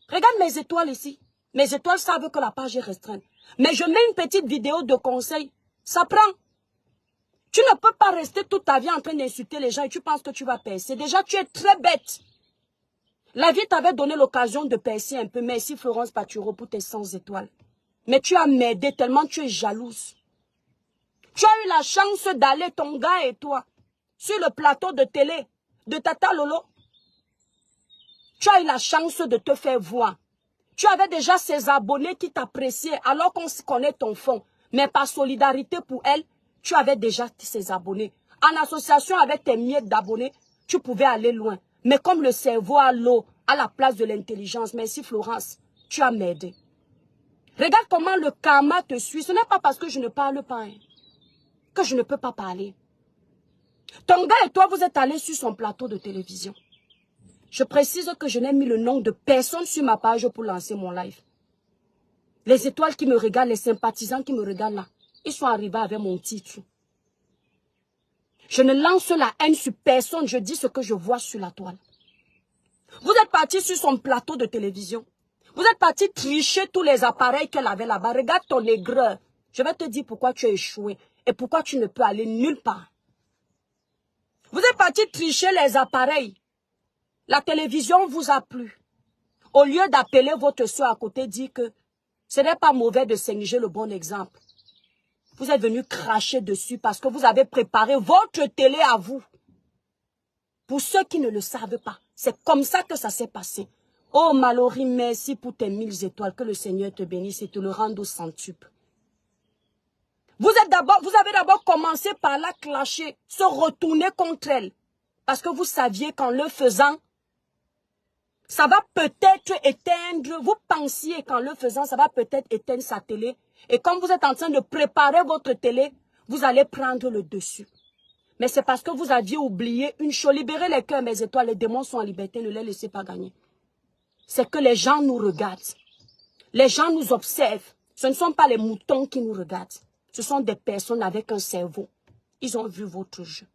Regarde mes étoiles ici. Mes étoiles savent que la page est restreinte. Mais je mets une petite vidéo de conseil. Ça prend. Tu ne peux pas rester toute ta vie en train d'insulter les gens et tu penses que tu vas percer. Déjà, tu es très bête. La vie t'avait donné l'occasion de percer un peu. Merci Florence Paturo pour tes 100 étoiles. Mais tu as m'aidé tellement tu es jalouse. Tu as eu la chance d'aller, ton gars et toi, sur le plateau de télé de Tata Lolo. Tu as eu la chance de te faire voir. Tu avais déjà ses abonnés qui t'appréciaient alors qu'on connaît ton fond. Mais par solidarité pour elle, tu avais déjà ses abonnés. En association avec tes miettes d'abonnés, tu pouvais aller loin. Mais comme le cerveau a l'eau à la place de l'intelligence, merci Florence, tu as m'aidé. Regarde comment le karma te suit. Ce n'est pas parce que je ne parle pas que je ne peux pas parler. Ton gars et toi, vous êtes allés sur son plateau de télévision. Je précise que je n'ai mis le nom de personne sur ma page pour lancer mon live. Les étoiles qui me regardent, les sympathisants qui me regardent là, ils sont arrivés avec mon titre. Je ne lance la haine sur personne, je dis ce que je vois sur la toile. Vous êtes partis sur son plateau de télévision. Vous êtes parti tricher tous les appareils qu'elle avait là-bas. Regarde ton aigreur. Je vais te dire pourquoi tu as échoué et pourquoi tu ne peux aller nulle part. Vous êtes parti tricher les appareils. La télévision vous a plu. Au lieu d'appeler votre soeur à côté, dire que ce n'est pas mauvais de s'engager le bon exemple. Vous êtes venu cracher dessus parce que vous avez préparé votre télé à vous. Pour ceux qui ne le savent pas, c'est comme ça que ça s'est passé. Oh Mallory, merci pour tes 1000 étoiles. Que le Seigneur te bénisse et te le rende au centuple. Vous avez d'abord commencé par la clasher, se retourner contre elle. Parce que vous saviez qu'en le faisant, ça va peut-être éteindre, vous pensiez qu'en le faisant, ça va peut-être éteindre sa télé. Et comme vous êtes en train de préparer votre télé, vous allez prendre le dessus. Mais c'est parce que vous aviez oublié une chose. Libérez les cœurs, mes étoiles, les démons sont en liberté, ne les laissez pas gagner. C'est que les gens nous regardent. Les gens nous observent. Ce ne sont pas les moutons qui nous regardent. Ce sont des personnes avec un cerveau. Ils ont vu votre jeu.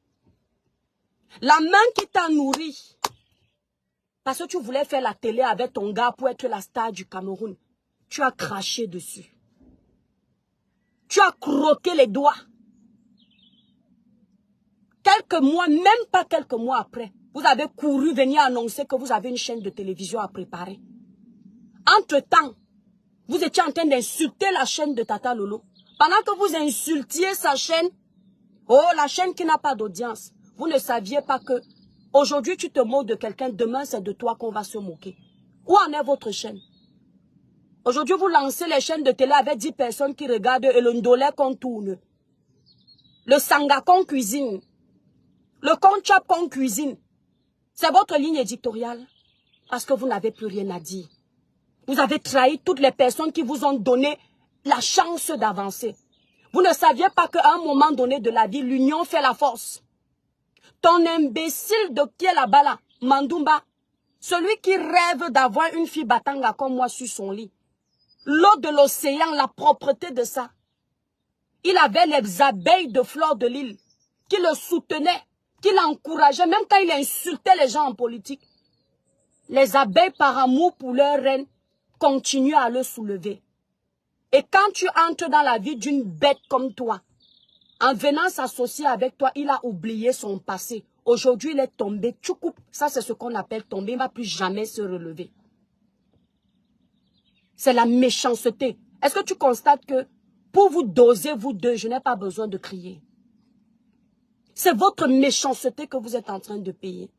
La main qui t'a nourri, parce que tu voulais faire la télé avec ton gars pour être la star du Cameroun, tu as craché dessus. Tu as croqué les doigts. Quelques mois, même pas quelques mois après, vous avez couru venir annoncer que vous avez une chaîne de télévision à préparer. Entre-temps, vous étiez en train d'insulter la chaîne de Tata Lolo. Pendant que vous insultiez sa chaîne, oh, la chaîne qui n'a pas d'audience, vous ne saviez pas que aujourd'hui tu te moques de quelqu'un, demain c'est de toi qu'on va se moquer. Où en est votre chaîne? Aujourd'hui vous lancez les chaînes de télé avec 10 personnes qui regardent et le ndolé qu'on tourne. Le sanga qu'on cuisine. Le conchap qu'on cuisine. C'est votre ligne éditoriale. Parce que vous n'avez plus rien à dire. Vous avez trahi toutes les personnes qui vous ont donné la chance d'avancer. Vous ne saviez pas qu'à un moment donné de la vie, l'union fait la force. Ton imbécile de qui est là-bas là, Mandumba, celui qui rêve d'avoir une fille batanga comme moi sur son lit. L'eau de l'océan, la propreté de ça. Il avait les abeilles de Fleur de l'Île qui le soutenaient, qui l'encourageaient, même quand il insultait les gens en politique. Les abeilles, par amour pour leur reine, continuent à le soulever. Et quand tu entres dans la vie d'une bête comme toi, en venant s'associer avec toi, il a oublié son passé. Aujourd'hui, il est tombé. Tchoukou, ça c'est ce qu'on appelle tomber. Il ne va plus jamais se relever. C'est la méchanceté. Est-ce que tu constates que pour vous doser, vous deux, je n'ai pas besoin de crier. C'est votre méchanceté que vous êtes en train de payer.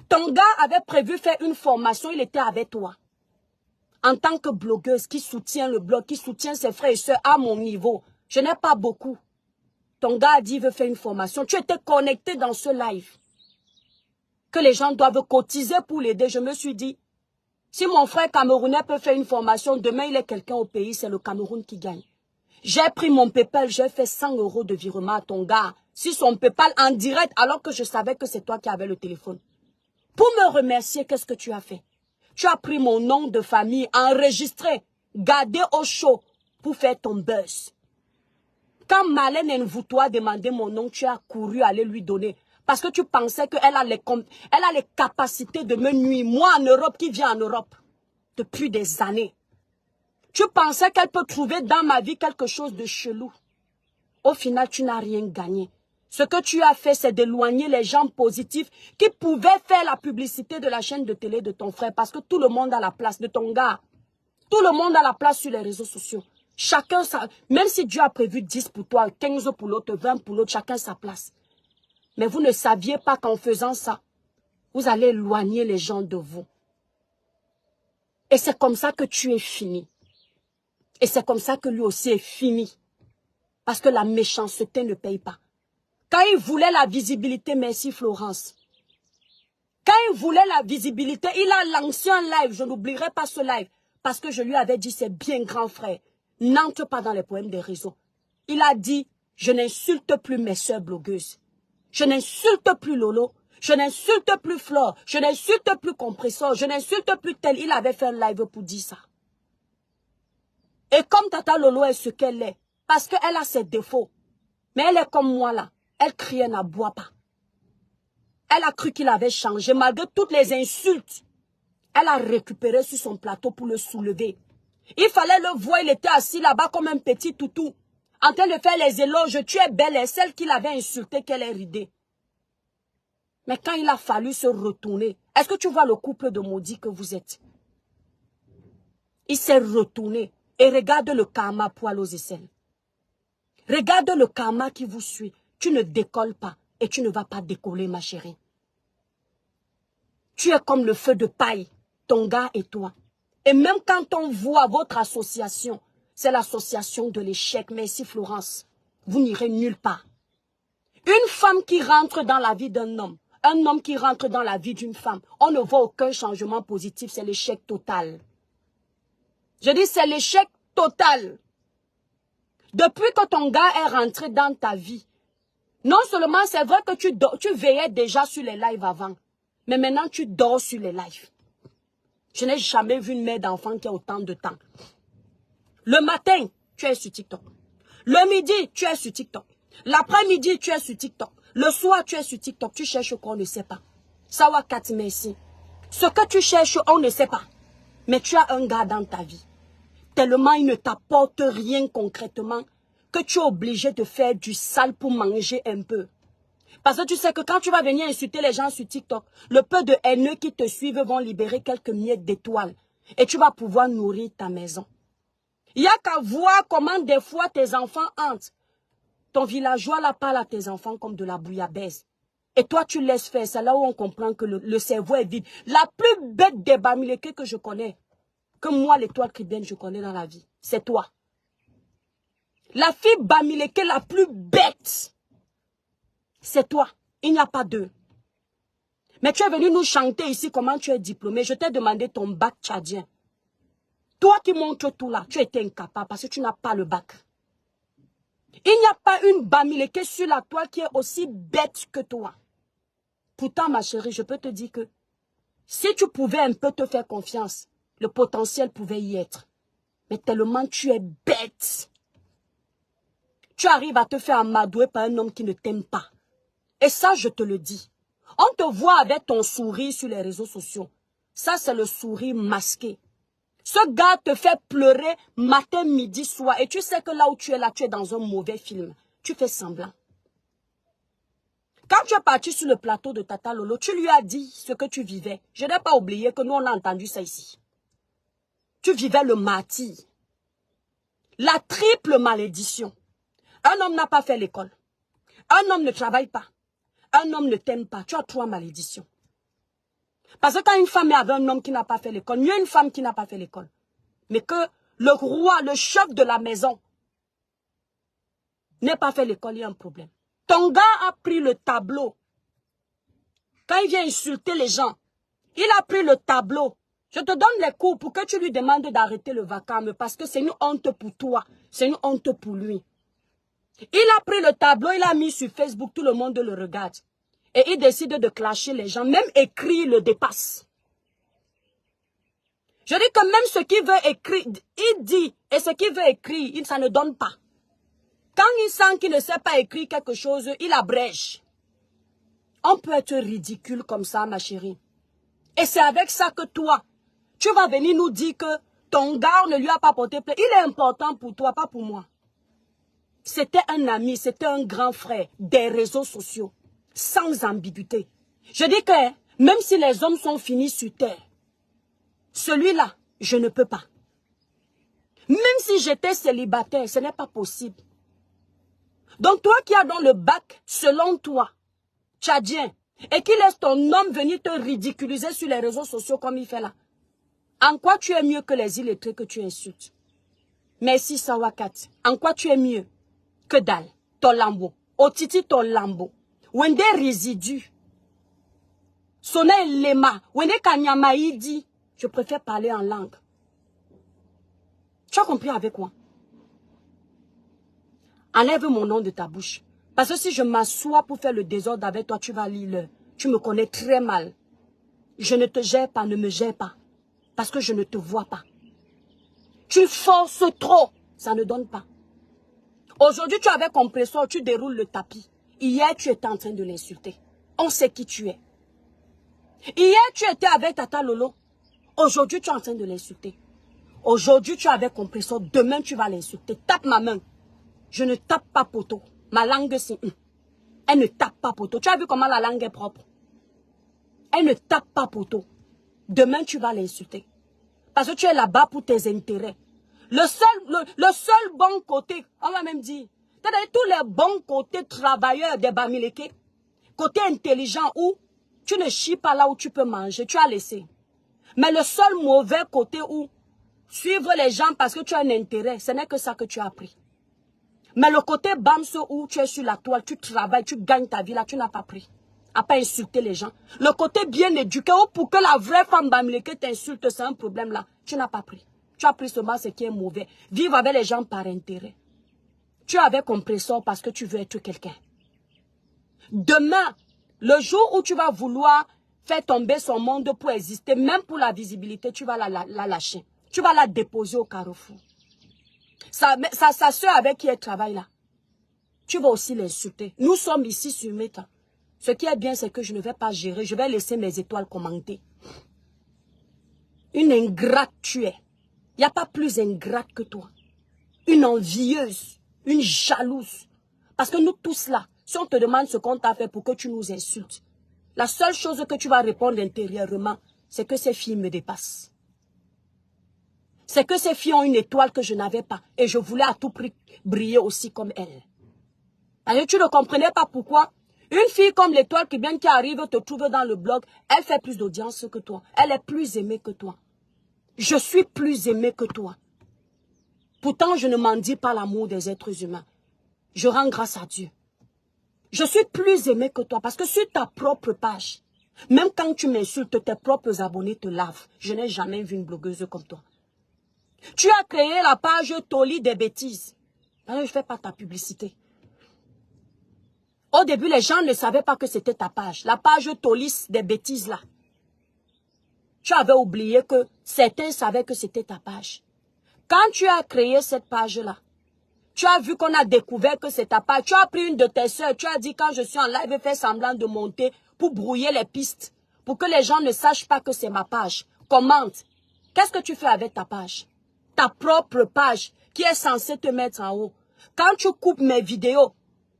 Ton gars avait prévu faire une formation, il était avec toi. En tant que blogueuse qui soutient le blog, qui soutient ses frères et sœurs à mon niveau. Je n'ai pas beaucoup. Ton gars a dit qu'il veut faire une formation. Tu étais connecté dans ce live. Que les gens doivent cotiser pour l'aider. Je me suis dit, si mon frère camerounais peut faire une formation, demain il est quelqu'un au pays, c'est le Cameroun qui gagne. J'ai pris mon PayPal, j'ai fait 100 € de virement à ton gars. Si son PayPal en direct, alors que je savais que c'est toi qui avais le téléphone. Pour me remercier, qu'est-ce que tu as fait? Tu as pris mon nom de famille, enregistré, gardé au chaud pour faire ton buzz. Quand Marlène Nvouto a demandé mon nom, tu as couru aller lui donner. Parce que tu pensais qu'elle a les capacités de me nuire. Moi en Europe, qui viens en Europe depuis des années. Tu pensais qu'elle peut trouver dans ma vie quelque chose de chelou. Au final, tu n'as rien gagné. Ce que tu as fait, c'est d'éloigner les gens positifs qui pouvaient faire la publicité de la chaîne de télé de ton frère. Parce que tout le monde a la place de ton gars. Tout le monde a la place sur les réseaux sociaux. Chacun, même si Dieu a prévu 10 pour toi, 15 pour l'autre, 20 pour l'autre, chacun sa place. Mais vous ne saviez pas qu'en faisant ça, vous allez éloigner les gens de vous. Et c'est comme ça que tu es fini. Et c'est comme ça que lui aussi est fini. Parce que la méchanceté ne paye pas. Quand il voulait la visibilité, merci Florence. Quand il voulait la visibilité, il a lancé un live. Je n'oublierai pas ce live. Parce que je lui avais dit, c'est bien grand frère. N'entre pas dans les problèmes des réseaux. Il a dit, je n'insulte plus mes soeurs blogueuses. Je n'insulte plus Lolo. Je n'insulte plus Flore. Je n'insulte plus Compressor. Je n'insulte plus tel. Il avait fait un live pour dire ça. Et comme Tata Lolo est ce qu'elle est, parce qu'elle a ses défauts, mais elle est comme moi là, elle crie, elle n'aboie pas. Elle a cru qu'il avait changé malgré toutes les insultes Elle a récupéré sur son plateau pour le soulever. Il fallait le voir, il était assis là-bas comme un petit toutou, en train de faire les éloges. Tu es belle, et celle qui l'avait insultée, qu'elle est ridée. Mais quand il a fallu se retourner, est-ce que tu vois le couple de maudits que vous êtes? Il s'est retourné et regarde le karma poil aux aisselles. Regarde le karma qui vous suit. Tu ne décolles pas et tu ne vas pas décoller, ma chérie. Tu es comme le feu de paille, ton gars et toi. Et même quand on voit votre association, c'est l'association de l'échec. Merci Florence, vous n'irez nulle part. Une femme qui rentre dans la vie d'un homme, un homme qui rentre dans la vie d'une femme, on ne voit aucun changement positif, c'est l'échec total. Je dis c'est l'échec total. Depuis que ton gars est rentré dans ta vie, non seulement c'est vrai que tu veillais déjà sur les lives avant, mais maintenant tu dors sur les lives. Je n'ai jamais vu une mère d'enfant qui a autant de temps. Le matin, tu es sur TikTok. Le midi, tu es sur TikTok. L'après-midi, tu es sur TikTok. Le soir, tu es sur TikTok. Tu cherches qu'on ne sait pas. Sawakat, merci. Ce que tu cherches, on ne sait pas. Mais tu as un gars dans ta vie. Tellement il ne t'apporte rien concrètement que tu es obligé de faire du sale pour manger un peu. Parce que tu sais que quand tu vas venir insulter les gens sur TikTok, le peu de haineux qui te suivent vont libérer quelques miettes d'étoiles. Et tu vas pouvoir nourrir ta maison. Il n'y a qu'à voir comment des fois tes enfants hantent. Ton villageois là parle à tes enfants comme de la bouillabaisse. Et toi tu laisses faire. C'est là où on comprend que le cerveau est vide. La plus bête des bamilekés que je connais, que moi l'étoile chrétienne je connais dans la vie, c'est toi. La fille bamilekée la plus bête, c'est toi. Il n'y a pas deux. Mais tu es venu nous chanter ici comment tu es diplômé. Je t'ai demandé ton bac tchadien. Toi qui montres tout là, tu étais incapable parce que tu n'as pas le bac. Il n'y a pas une bamileke sur la toile qui est aussi bête que toi. Pourtant, ma chérie, je peux te dire que si tu pouvais un peu te faire confiance, le potentiel pouvait y être. Mais tellement tu es bête. Tu arrives à te faire amadouer par un homme qui ne t'aime pas. Et ça, je te le dis. On te voit avec ton sourire sur les réseaux sociaux. Ça, c'est le sourire masqué. Ce gars te fait pleurer matin, midi, soir. Et tu sais que là où tu es dans un mauvais film. Tu fais semblant. Quand tu es parti sur le plateau de Tata Lolo, tu lui as dit ce que tu vivais. Je n'ai pas oublié que nous, on a entendu ça ici. Tu vivais le martyre. La triple malédiction. Un homme n'a pas fait l'école. Un homme ne travaille pas. Un homme ne t'aime pas. Tu as 3 malédictions. Parce que quand une femme est avec un homme qui n'a pas fait l'école, mieux une femme qui n'a pas fait l'école. Mais que le roi, le chef de la maison, n'ait pas fait l'école, il y a un problème. Ton gars a pris le tableau. Quand il vient insulter les gens, il a pris le tableau. Je te donne les cours pour que tu lui demandes d'arrêter le vacarme parce que c'est une honte pour toi. C'est une honte pour lui. Il a pris le tableau, il a mis sur Facebook, tout le monde le regarde. Et il décide de clasher les gens. Même écrit le dépasse. Je dis que même ce qu'il veut écrire, il dit, et ce qu'il veut écrire, ça ne donne pas. Quand il sent qu'il ne sait pas écrire quelque chose, il abrège. On peut être ridicule comme ça, ma chérie. Et c'est avec ça que toi, tu vas venir nous dire que ton gars ne lui a pas porté plainte. Il est important pour toi, pas pour moi. C'était un ami, c'était un grand frère des réseaux sociaux, sans ambiguïté. Je dis que même si les hommes sont finis sur terre, celui-là, je ne peux pas. Même si j'étais célibataire, ce n'est pas possible. Donc toi qui as dans le bac, selon toi, tchadien, et qui laisse ton homme venir te ridiculiser sur les réseaux sociaux comme il fait là, en quoi tu es mieux que les illettrés que tu insultes? Merci Sawakat. En quoi tu es mieux que dalle? Ton lambeau. Otiti ton lambeau. Wende résidu. Sonne lema. Wende kanyamaïdi. Je préfère parler en langue. Tu as compris avec moi? Enlève mon nom de ta bouche. Parce que si je m'assois pour faire le désordre avec toi, tu vas lire. Tu me connais très mal. Je ne te gère pas, ne me gère pas. Parce que je ne te vois pas. Tu forces trop. Ça ne donne pas. Aujourd'hui, tu avais compresseur, tu déroules le tapis. Hier, tu étais en train de l'insulter. On sait qui tu es. Hier, tu étais avec Tata Lolo. Aujourd'hui, tu es en train de l'insulter. Aujourd'hui, tu avais compris ça. Demain, tu vas l'insulter. Tape ma main. Je ne tape pas poteau. Ma langue, c'est... Elle ne tape pas poteau. Tu as vu comment la langue est propre? Elle ne tape pas poteau. Demain, tu vas l'insulter. Parce que tu es là-bas pour tes intérêts. Le seul bon côté, on va même dire, c'est-à-dire tous les bons côtés travailleurs des Bamileke, côté intelligent où tu ne chies pas là où tu peux manger, tu as laissé. Mais le seul mauvais côté où suivre les gens parce que tu as un intérêt, ce n'est que ça que tu as appris. Mais le côté Bams où tu es sur la toile, tu travailles, tu gagnes ta vie là, tu n'as pas pris. À pas insulter les gens. Le côté bien éduqué où pour que la vraie femme Bamileke t'insulte, c'est un problème là, tu n'as pas pris. Tu as pris seulement ce qui est mauvais. Vivre avec les gens par intérêt. Tu avais compris ça parce que tu veux être quelqu'un. Demain, le jour où tu vas vouloir faire tomber son monde pour exister, même pour la visibilité, tu vas la lâcher. Tu vas la déposer au carrefour. Sa soeur avec qui elle travaille là, tu vas aussi l'insulter. Nous sommes ici sur Meta. Ce qui est bien, c'est que je ne vais pas gérer. Je vais laisser mes étoiles commenter. Une ingrate tu es. Il n'y a pas plus ingrate que toi. Une envieuse. Une jalouse. Parce que nous tous là, si on te demande ce qu'on t'a fait pour que tu nous insultes, la seule chose que tu vas répondre intérieurement, c'est que ces filles me dépassent. C'est que ces filles ont une étoile que je n'avais pas. Et je voulais à tout prix briller aussi comme elles. Alors tu ne comprenais pas pourquoi une fille comme l'étoile qui arrive te trouve dans le blog, elle fait plus d'audience que toi. Elle est plus aimée que toi. Je suis plus aimée que toi. Pourtant, je ne mendie pas l'amour des êtres humains. Je rends grâce à Dieu. Je suis plus aimée que toi parce que sur ta propre page, même quand tu m'insultes, tes propres abonnés te lavent. Je n'ai jamais vu une blogueuse comme toi. Tu as créé la page Toli des bêtises. Alors, je ne fais pas ta publicité. Au début, les gens ne savaient pas que c'était ta page. La page Tolis des bêtises là. Tu avais oublié que certains savaient que c'était ta page. Quand tu as créé cette page-là, tu as vu qu'on a découvert que c'est ta page. Tu as pris une de tes soeurs, tu as dit quand je suis en live, fais semblant de monter pour brouiller les pistes. Pour que les gens ne sachent pas que c'est ma page. Commente. Qu'est-ce que tu fais avec ta page? Ta propre page qui est censée te mettre en haut. Quand tu coupes mes vidéos,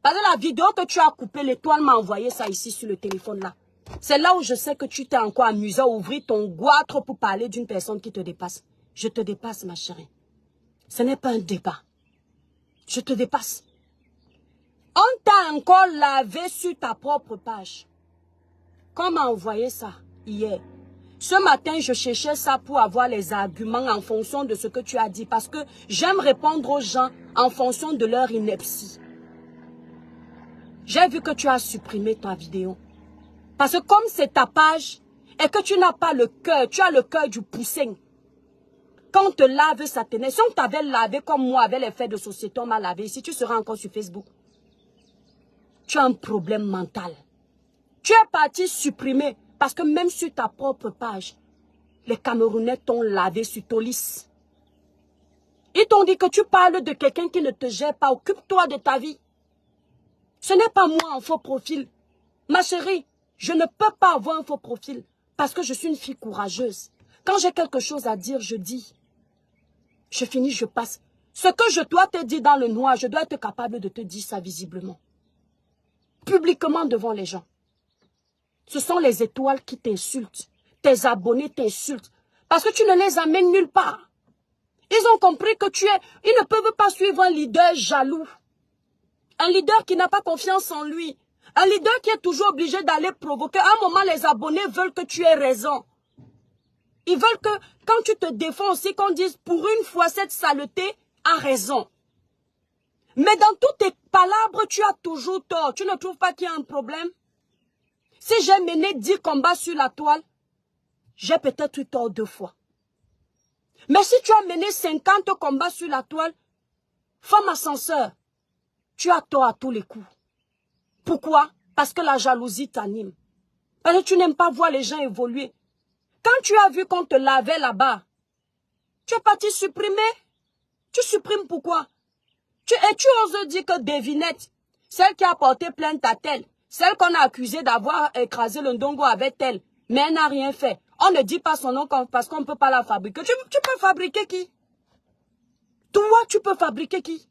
parce que la vidéo que tu as coupée, l'étoile m'a envoyé ça ici sur le téléphone là. C'est là où je sais que tu t'es encore amusé à ouvrir ton goitre pour parler d'une personne qui te dépasse. Je te dépasse, ma chérie. Ce n'est pas un débat. Je te dépasse. On t'a encore lavé sur ta propre page. Qu'on m'a envoyé ça hier. Ce matin, je cherchais ça pour avoir les arguments en fonction de ce que tu as dit. Parce que j'aime répondre aux gens en fonction de leur ineptie. J'ai vu que tu as supprimé ta vidéo. Parce que comme c'est ta page et que tu n'as pas le cœur, tu as le cœur du poussin. Quand on te lave, ça tenait. Si on t'avait lavé comme moi avec les faits de société, on m'a lavé ici, tu seras encore sur Facebook. Tu as un problème mental. Tu es parti supprimer parce que même sur ta propre page, les Camerounais t'ont lavé sur Tolis. Ils t'ont dit que tu parles de quelqu'un qui ne te gère pas. Occupe-toi de ta vie. Ce n'est pas moi en faux profil. Ma chérie, je ne peux pas avoir un faux profil parce que je suis une fille courageuse. Quand j'ai quelque chose à dire, je dis. Je finis, je passe. Ce que je dois te dire dans le noir, je dois être capable de te dire ça visiblement. Publiquement devant les gens. Ce sont les étoiles qui t'insultent. Tes abonnés t'insultent. Parce que tu ne les amènes nulle part. Ils ont compris que tu es... Ils ne peuvent pas suivre un leader jaloux. Un leader qui n'a pas confiance en lui. Un leader qui est toujours obligé d'aller provoquer. À un moment, les abonnés veulent que tu aies raison. Ils veulent que, quand tu te défends aussi, qu'on dise, pour une fois, cette saleté a raison. Mais dans toutes tes palabres, tu as toujours tort. Tu ne trouves pas qu'il y a un problème? Si j'ai mené 10 combats sur la toile, j'ai peut-être eu tort 2 fois. Mais si tu as mené 50 combats sur la toile, femme ascenseur, tu as tort à tous les coups. Pourquoi? Parce que la jalousie t'anime. Parce que tu n'aimes pas voir les gens évoluer. Quand tu as vu qu'on te lavait là-bas, tu es parti supprimer. Tu supprimes pourquoi? Et tu oses dire que Devinette, celle qui a porté plainte à telle, celle qu'on a accusée d'avoir écrasé le ndongo avec elle, mais elle n'a rien fait. On ne dit pas son nom parce qu'on ne peut pas la fabriquer. Tu peux fabriquer qui? Toi, tu peux fabriquer qui?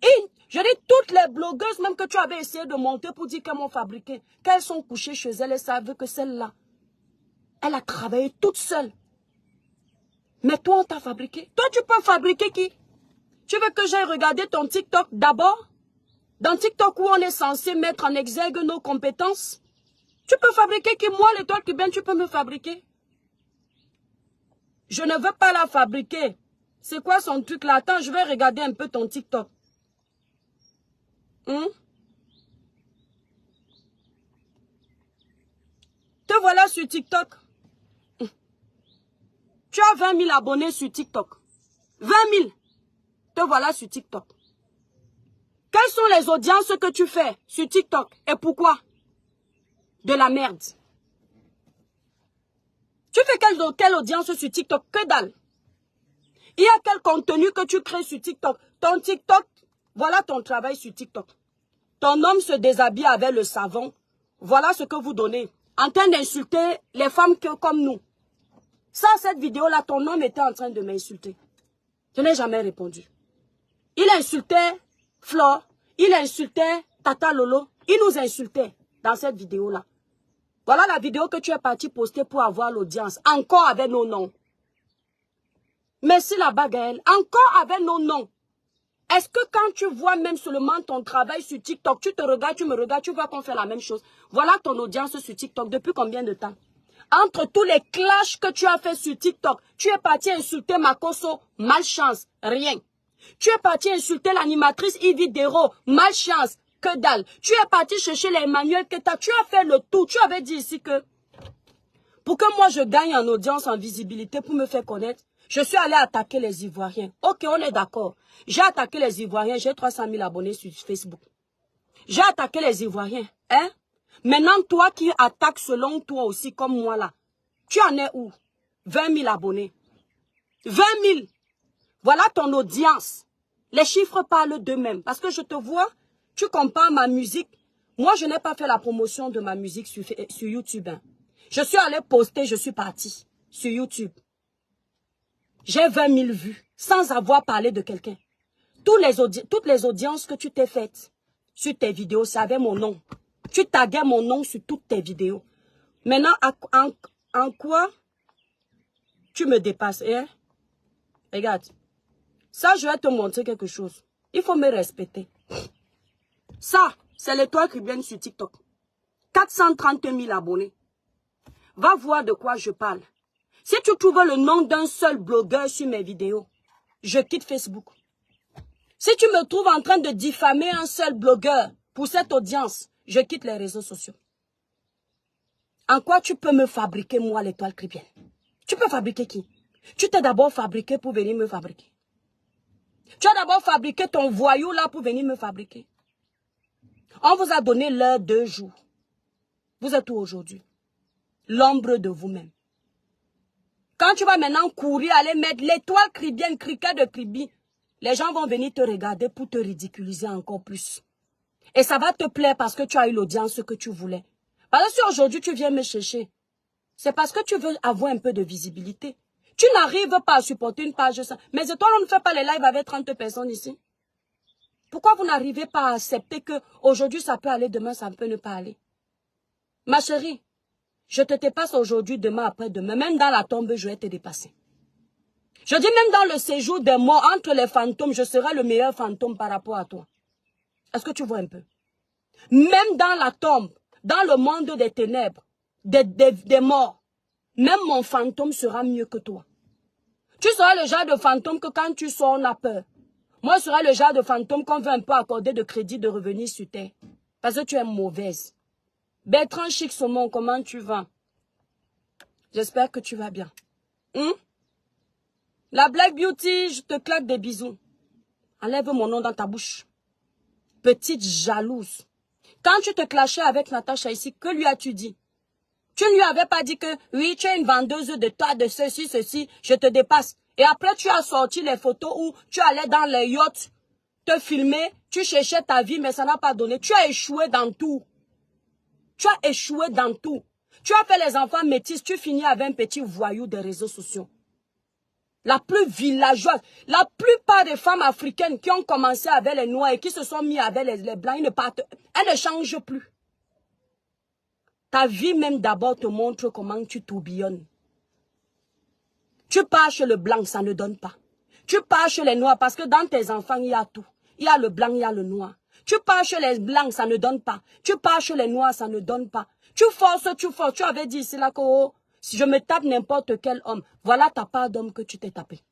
Et je dis, toutes les blogueuses, même que tu avais essayé de monter pour dire qu'elles m'ont fabriqué, qu'elles sont couchées chez elles, elles savent que celle-là, elle a travaillé toute seule. Mais toi, on t'a fabriqué. Toi, tu peux fabriquer qui? Tu veux que j'aille regarder ton TikTok d'abord? Dans TikTok où on est censé mettre en exergue nos compétences? Tu peux fabriquer qui? Moi, l'étoile cubaine, tu peux me fabriquer? Je ne veux pas la fabriquer. C'est quoi son truc là? Attends, je vais regarder un peu ton TikTok. Te voilà sur TikTok. Tu as 20 000 abonnés sur TikTok. 20 000. Te voilà sur TikTok. Quelles sont les audiences que tu fais sur TikTok? Et pourquoi? De la merde. Tu fais quelle audience sur TikTok? Que dalle. Il y a quel contenu que tu crées sur TikTok? Ton TikTok, voilà ton travail sur TikTok. Ton homme se déshabille avec le savon. Voilà ce que vous donnez. En train d'insulter les femmes comme nous. Ça, cette vidéo-là, ton homme était en train de m'insulter. Je n'ai jamais répondu. Il insultait Flore. Il insultait Tata Lolo. Il nous insultait dans cette vidéo-là. Voilà la vidéo que tu es parti poster pour avoir l'audience. Encore avec nos noms. Merci la baguette. Encore avec nos noms. Est-ce que quand tu vois même seulement ton travail sur TikTok, tu te regardes, tu me regardes, tu vois qu'on fait la même chose. Voilà ton audience sur TikTok. Depuis combien de temps? Entre tous les clashs que tu as fait sur TikTok, tu es parti insulter Makosso, malchance, rien. Tu es parti insulter l'animatrice Ivy Dero, malchance, que dalle. Tu es parti chercher les Emmanuel Keta, tu as fait le tout. Tu avais dit ici que pour que moi je gagne en audience, en visibilité, pour me faire connaître, je suis allé attaquer les Ivoiriens. Ok, on est d'accord. J'ai attaqué les Ivoiriens, j'ai 300 000 abonnés sur Facebook. J'ai attaqué les Ivoiriens, hein? Maintenant, toi qui attaques selon toi aussi, comme moi là, tu en es où? 20 000 abonnés. 20 000. Voilà ton audience. Les chiffres parlent d'eux-mêmes. Parce que je te vois, tu compares ma musique. Moi, je n'ai pas fait la promotion de ma musique sur YouTube. Hein. Je suis allé poster, je suis parti sur YouTube. J'ai 20 000 vues sans avoir parlé de quelqu'un. Toutes les audiences que tu t'es faites sur tes vidéos, c'est avec mon nom. Tu taguais mon nom sur toutes tes vidéos. Maintenant, en quoi tu me dépasses? Hein? Regarde. Ça, je vais te montrer quelque chose. Il faut me respecter. Ça, c'est l'étoile cubaine sur TikTok. 430 000 abonnés. Va voir de quoi je parle. Si tu trouves le nom d'un seul blogueur sur mes vidéos, je quitte Facebook. Si tu me trouves en train de diffamer un seul blogueur pour cette audience, je quitte les réseaux sociaux. En quoi tu peux me fabriquer, moi, l'étoile cubaine? Tu peux fabriquer qui? Tu t'es d'abord fabriqué pour venir me fabriquer. Tu as d'abord fabriqué ton voyou là pour venir me fabriquer. On vous a donné l'heure 2 jours. Vous êtes où aujourd'hui? L'ombre de vous-même. Quand tu vas maintenant courir, aller mettre l'étoile cribienne, criquet de cribi, les gens vont venir te regarder pour te ridiculiser encore plus. Et ça va te plaire parce que tu as eu l'audience que tu voulais. Parce que si aujourd'hui tu viens me chercher, c'est parce que tu veux avoir un peu de visibilité. Tu n'arrives pas à supporter une page. Mais toi, on ne fait pas les lives avec 30 personnes ici. Pourquoi vous n'arrivez pas à accepter que aujourd'hui ça peut aller, demain ça peut ne pas aller? Ma chérie, je te dépasse aujourd'hui, demain, après-demain. Même dans la tombe, je vais te dépasser. Je dis même dans le séjour des morts, entre les fantômes, je serai le meilleur fantôme par rapport à toi. Est-ce que tu vois un peu? Même dans la tombe, dans le monde des ténèbres, des morts, même mon fantôme sera mieux que toi. Tu seras le genre de fantôme que quand tu sors, on a peur. Moi, je serai le genre de fantôme qu'on veut un peu accorder de crédit de revenir sur terre. Parce que tu es mauvaise. Bertrand Chic-Saumon, comment tu vas? J'espère que tu vas bien. La Black Beauty, je te claque des bisous. Enlève mon nom dans ta bouche. Petite jalouse. Quand tu te clashais avec Natacha ici, que lui as-tu dit? Tu ne lui avais pas dit que, oui, tu es une vendeuse de toi, de ceci, je te dépasse. Et après, tu as sorti les photos où tu allais dans les yachts, te filmer, tu cherchais ta vie, mais ça n'a pas donné. Tu as échoué dans tout. Tu as échoué dans tout. Tu as fait les enfants métis, tu finis avec un petit voyou des réseaux sociaux. La plus villageoise. La plupart des femmes africaines qui ont commencé avec les noirs et qui se sont mis avec les blancs, elles ne changent plus. Ta vie même d'abord te montre comment tu tourbillonnes. Tu pars chez le blanc, ça ne donne pas. Tu pars chez les noirs parce que dans tes enfants, il y a tout. Il y a le blanc, il y a le noir. Tu pars chez les blancs, ça ne donne pas. Tu pars chez les noirs, ça ne donne pas. Tu forces, tu forces. Tu avais dit ici là que oh, si je me tape n'importe quel homme, voilà ta part d'homme que tu t'es tapé.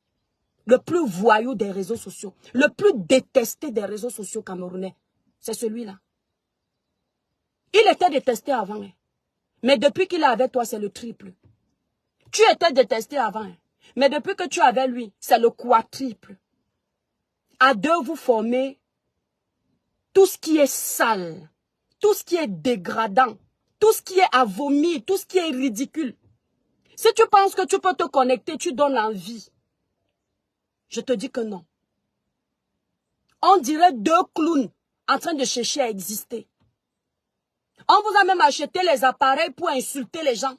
Le plus voyou des réseaux sociaux, le plus détesté des réseaux sociaux camerounais, c'est celui-là. Il était détesté avant, hein. Mais depuis qu'il est avec toi, c'est le triple. Tu étais détesté avant, hein. Mais depuis que tu es avec lui, c'est le quadruple. À deux, vous formez tout ce qui est sale, tout ce qui est dégradant, tout ce qui est à vomir, tout ce qui est ridicule. Si tu penses que tu peux te connecter, tu donnes envie. Je te dis que non. On dirait deux clowns en train de chercher à exister. On vous a même acheté les appareils pour insulter les gens.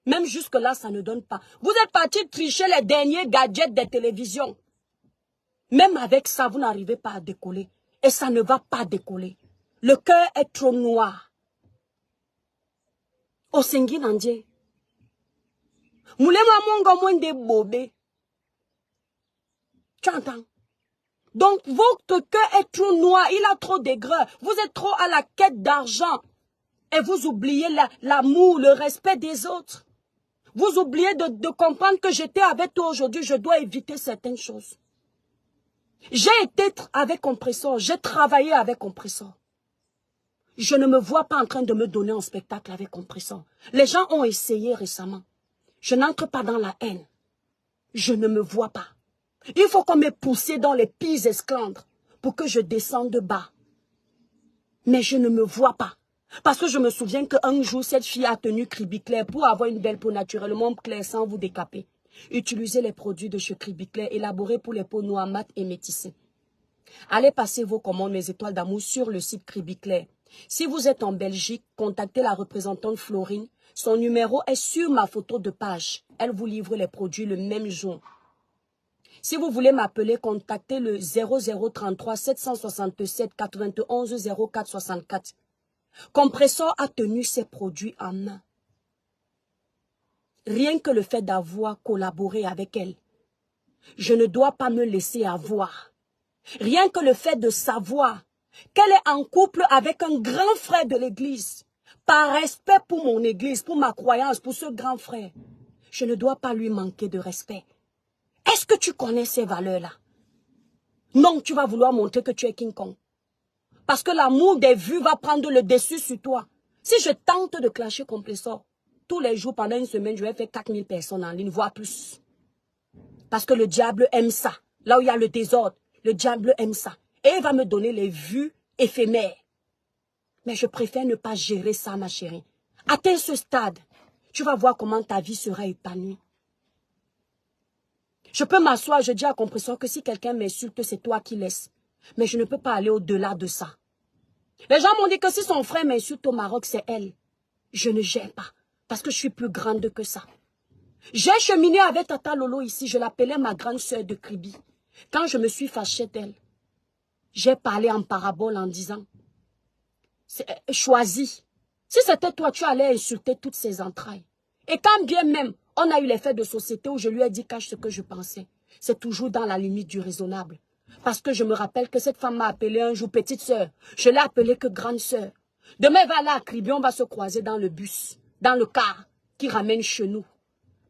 Même jusque-là, ça ne donne pas. Vous êtes parti tricher les derniers gadgets des télévisions. Même avec ça, vous n'arrivez pas à décoller. Et ça ne va pas décoller. Le cœur est trop noir. Osengi Nandie. Moulema mongo mwende bobé. Tu entends? Donc, votre cœur est trop noir. Il a trop d'aigreur. Vous êtes trop à la quête d'argent. Et vous oubliez l'amour, le respect des autres. Vous oubliez de comprendre que j'étais avec toi aujourd'hui. Je dois éviter certaines choses. J'ai été avec Compressor. J'ai travaillé avec Compressor. Je ne me vois pas en train de me donner un spectacle avec Compressor. Les gens ont essayé récemment. Je n'entre pas dans la haine. Je ne me vois pas. Il faut qu'on m'ait poussé dans les pires esclandres pour que je descende bas. Mais je ne me vois pas. Parce que je me souviens qu'un jour, cette fille a tenu Cribiclair pour avoir une belle peau naturellement claire sans vous décaper. Utilisez les produits de chez Cribiclair élaborés pour les peaux noires, mates et métissées. Allez passer vos commandes, mes étoiles d'amour, sur le site Cribiclair. Si vous êtes en Belgique, contactez la représentante Florine. Son numéro est sur ma photo de page. Elle vous livre les produits le même jour. Si vous voulez m'appeler, contactez le 0033 767 91 04 64. Compressor a tenu ses produits en main. Rien que le fait d'avoir collaboré avec elle, je ne dois pas me laisser avoir. Rien que le fait de savoir qu'elle est en couple avec un grand frère de l'église, par respect pour mon église, pour ma croyance, pour ce grand frère, je ne dois pas lui manquer de respect. Est-ce que tu connais ces valeurs-là? Non, tu vas vouloir montrer que tu es King Kong. Parce que l'amour des vues va prendre le dessus sur toi. Si je tente de clasher Compressor, tous les jours, pendant une semaine, je vais faire 4000 personnes en ligne, voire plus. Parce que le diable aime ça. Là où il y a le désordre, le diable aime ça. Et il va me donner les vues éphémères. Mais je préfère ne pas gérer ça, ma chérie. Atteins ce stade, tu vas voir comment ta vie sera épanouie. Je peux m'asseoir, je dis à Compressor que si quelqu'un m'insulte, c'est toi qui laisses. Mais je ne peux pas aller au-delà de ça. Les gens m'ont dit que si son frère m'insulte au Maroc, c'est elle. Je ne gère pas, parce que je suis plus grande que ça. J'ai cheminé avec Tata Lolo ici, je l'appelais ma grande sœur de Kribi. Quand je me suis fâchée d'elle, j'ai parlé en parabole en disant, choisis. Si c'était toi, tu allais insulter toutes ses entrailles. Et quand bien même, on a eu les faits de société où je lui ai dit cache ce que je pensais. C'est toujours dans la limite du raisonnable. Parce que je me rappelle que cette femme m'a appelée un jour petite sœur. Je l'ai appelée que grande sœur. Demain, elle va là à Kribi, on va se croiser dans le bus, dans le car qui ramène chez nous.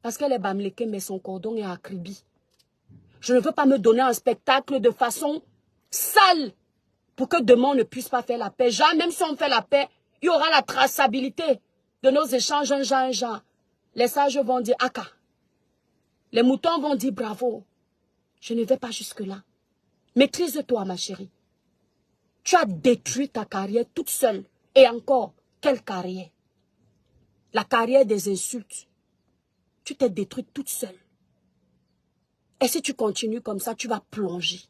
Parce qu'elle est bamléquée, mais son cordon est à Kribi. Je ne veux pas me donner un spectacle de façon sale pour que demain on ne puisse pas faire la paix. Genre, même si on fait la paix, il y aura la traçabilité de nos échanges un genre, un genre. Les sages vont dire Aka. Les moutons vont dire bravo. Je ne vais pas jusque-là. Maîtrise-toi, ma chérie. Tu as détruit ta carrière toute seule. Et encore, quelle carrière? La carrière des insultes. Tu t'es détruite toute seule. Et si tu continues comme ça, tu vas plonger.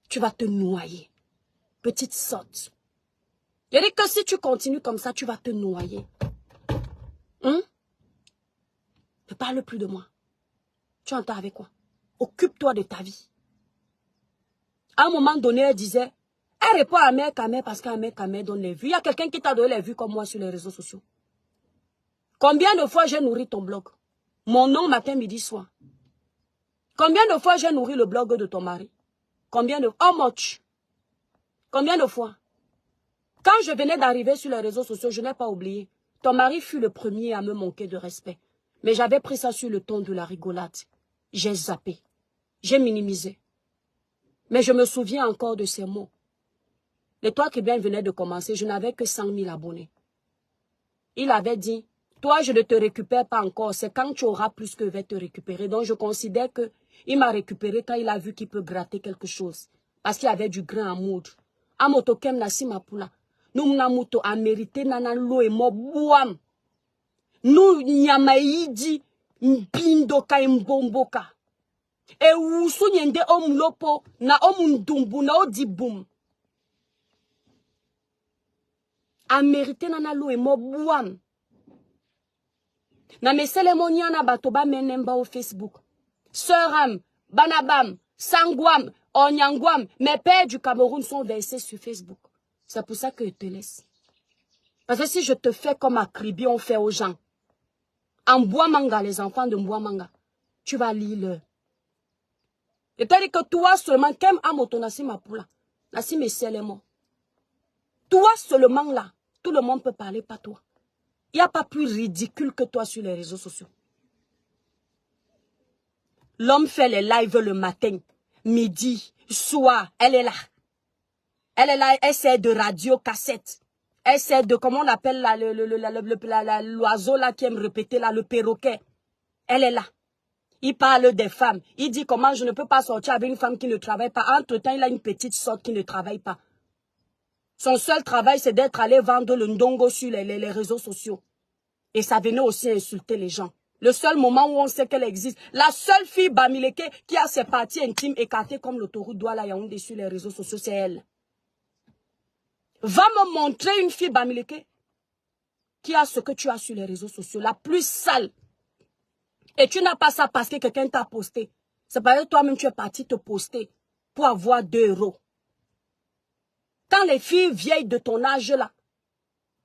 Tu vas te noyer. Petite sotte. Je dis que si tu continues comme ça, tu vas te noyer. Hein? Ne parle plus de moi. Tu entends avec quoi? Occupe-toi de ta vie. À un moment donné, elle disait, elle répond à Mère Kamel parce qu'Mère Kamel donne les vues. Il y a quelqu'un qui t'a donné les vues comme moi sur les réseaux sociaux. Combien de fois j'ai nourri ton blog? Mon nom matin, midi, soir. Combien de fois j'ai nourri le blog de ton mari? Combien de... How much? Combien de fois? Quand je venais d'arriver sur les réseaux sociaux, je n'ai pas oublié. Ton mari fut le premier à me manquer de respect. Mais j'avais pris ça sur le ton de la rigolade. J'ai zappé. J'ai minimisé. Mais je me souviens encore de ces mots. Le Toi qui bien venait de commencer, je n'avais que 100 000 abonnés. Il avait dit, toi je ne te récupère pas encore, c'est quand tu auras plus que je vais te récupérer. Donc je considère que il m'a récupéré quand il a vu qu'il peut gratter quelque chose. Parce qu'il y avait du grain à moudre. Amoto kem nasi mapula. Nous namuto a mérité nana lo et mo buam. Nous nyamaidi mbindoka mbomboka. E wusu nyende omlopo na omundumbu na odibum. A mérité nana lo et mo buam. Na mesele moniana batoba menemba au Facebook. Sœuram, Banabam, Sangwam, Onyangwam, mes pères du Cameroun sont versés sur Facebook. C'est pour ça que je te laisse. Parce que si je te fais comme à Kribi, on fait aux gens. En Bois-Manga, les enfants de Bois-Manga, tu vas lire leur. Je te dis que toi seulement, Kem Amotonasi Mapula, Nassi Messelemo. Toi seulement là, tout le monde peut parler, pas toi. Il n'y a pas plus ridicule que toi sur les réseaux sociaux. L'homme fait les lives le matin, midi, soir, elle est là. Elle est là, elle sert de radio cassette. Elle sert de, comment on appelle l'oiseau là qui aime répéter là, le perroquet. Elle est là. Il parle des femmes. Il dit comment je ne peux pas sortir avec une femme qui ne travaille pas. Entre-temps, il a une petite sorte qui ne travaille pas. Son seul travail, c'est d'être allé vendre le ndongo sur les réseaux sociaux. Et ça venait aussi insulter les gens. Le seul moment où on sait qu'elle existe. La seule fille Bamileke qui a ses parties intimes écartées comme l'autoroute Douala Yaoundé sur les réseaux sociaux, c'est elle. Va me montrer une fille Bamileke qui a ce que tu as sur les réseaux sociaux, la plus sale. Et tu n'as pas ça parce que quelqu'un t'a posté. C'est parce que toi-même tu es parti te poster pour avoir 2 €. Quand les filles vieilles de ton âge là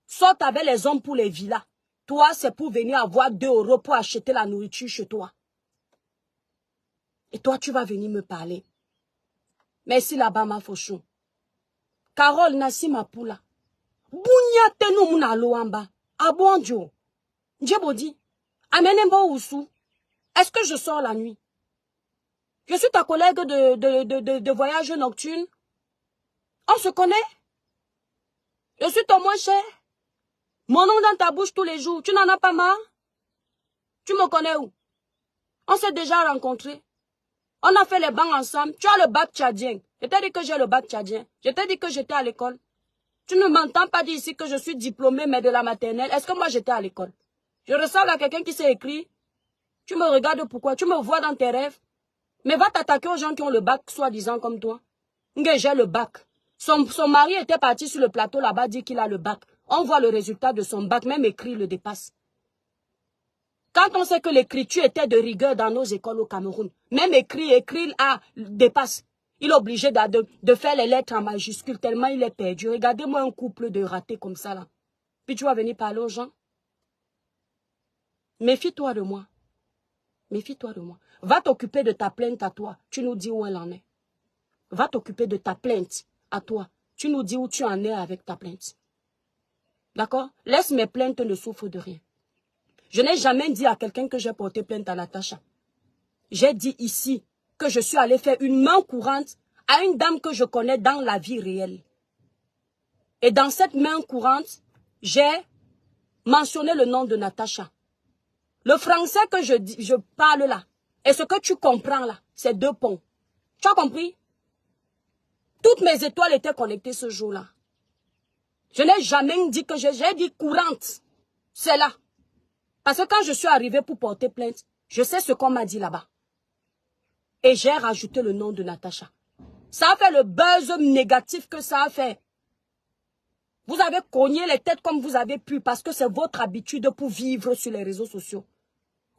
sortent avec les hommes pour les villas, toi c'est pour venir avoir 2 € pour acheter la nourriture chez toi. Et toi tu vas venir me parler. Merci là-bas ma fauchon. Carole Nassi Mapula. Bounya tenu muna loamba. Abonjo. Djebodi. Amenembo Oussou. Est-ce que je sors la nuit? Je suis ta collègue de voyage nocturne. On se connaît? Je suis ton moins cher. Mon nom dans ta bouche tous les jours. Tu n'en as pas marre? Tu me connais où? On s'est déjà rencontrés. On a fait les bancs ensemble. Tu as le bac tchadien. Je t'ai dit que j'ai le bac tchadien. Je t'ai dit que j'étais à l'école. Tu ne m'entends pas dire ici que je suis diplômée, mais de la maternelle. Est-ce que moi j'étais à l'école? Je ressemble à quelqu'un qui s'est écrit. Tu me regardes pourquoi? Tu me vois dans tes rêves. Mais va t'attaquer aux gens qui ont le bac, soi-disant comme toi. J'ai le bac. Son mari était parti sur le plateau là-bas, dit qu'il a le bac. On voit le résultat de son bac, même écrit le dépasse. Quand on sait que l'écriture était de rigueur dans nos écoles au Cameroun, même écrit A dépasse. Il est obligé de faire les lettres en majuscule tellement il est perdu. Regardez-moi un couple de ratés comme ça là. Puis tu vas venir parler aux gens. Méfie-toi de moi. Méfie-toi de moi. Va t'occuper de ta plainte à toi. Tu nous dis où elle en est. Va t'occuper de ta plainte à toi. Tu nous dis où tu en es avec ta plainte. D'accord? Laisse mes plaintes ne souffrent de rien. Je n'ai jamais dit à quelqu'un que j'ai porté plainte à Natacha. J'ai dit ici que je suis allée faire une main courante à une dame que je connais dans la vie réelle. Et dans cette main courante, j'ai mentionné le nom de Natacha. Le français que je parle là, et ce que tu comprends là, c'est 2 ponts. Tu as compris? Toutes mes étoiles étaient connectées ce jour-là. Je n'ai jamais dit que j'ai dit courante. C'est là. Parce que quand je suis arrivée pour porter plainte, je sais ce qu'on m'a dit là-bas. Et j'ai rajouté le nom de Natacha. Ça a fait le buzz négatif que ça a fait. Vous avez cogné les têtes comme vous avez pu parce que c'est votre habitude pour vivre sur les réseaux sociaux.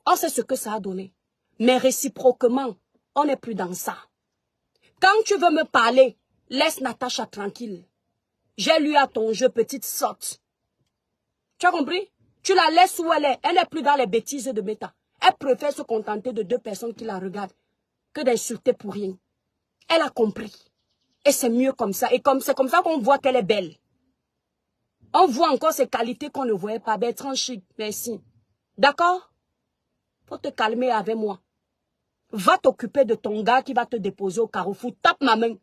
On sait ce que ça a donné. Mais réciproquement, on n'est plus dans ça. Quand tu veux me parler, laisse Natacha tranquille. J'ai lu à ton jeu, petite sotte. Tu as compris? Tu la laisses où elle est. Elle n'est plus dans les bêtises de Meta. Elle préfère se contenter de 2 personnes qui la regardent que d'insulter pour rien. Elle a compris. Et c'est mieux comme ça. Et c'est comme ça qu'on voit qu'elle est belle. On voit encore ses qualités qu'on ne voyait pas. Bertrand Chic, merci. D'accord? Faut te calmer avec moi. Va t'occuper de ton gars qui va te déposer au carrefour. Tape ma main.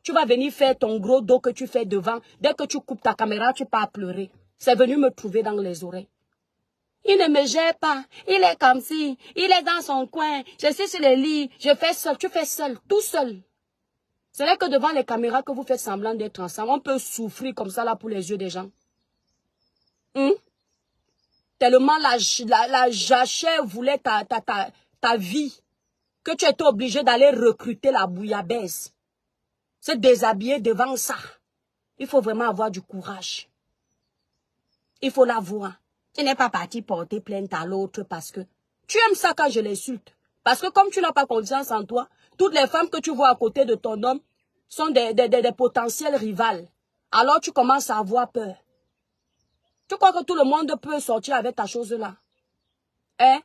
Tu vas venir faire ton gros dos que tu fais devant. Dès que tu coupes ta caméra, tu pars pleurer. C'est venu me trouver dans les oreilles. Il ne me gère pas. Il est comme si. Il est dans son coin. Je suis sur le lit. Je fais seul. Tu fais seul. Tout seul. Ce n'est que devant les caméras que vous faites semblant d'être ensemble. On peut souffrir comme ça là pour les yeux des gens. Tellement la jachère voulait ta vie que tu étais obligé d'aller recruter la bouillabaisse. Se déshabiller devant ça. Il faut vraiment avoir du courage. Il faut l'avouer. Tu n'es pas parti porter plainte à l'autre parce que tu aimes ça quand je l'insulte. Parce que comme tu n'as pas confiance en toi, toutes les femmes que tu vois à côté de ton homme sont des potentiels rivales. Alors tu commences à avoir peur. Tu crois que tout le monde peut sortir avec ta chose-là? Hein?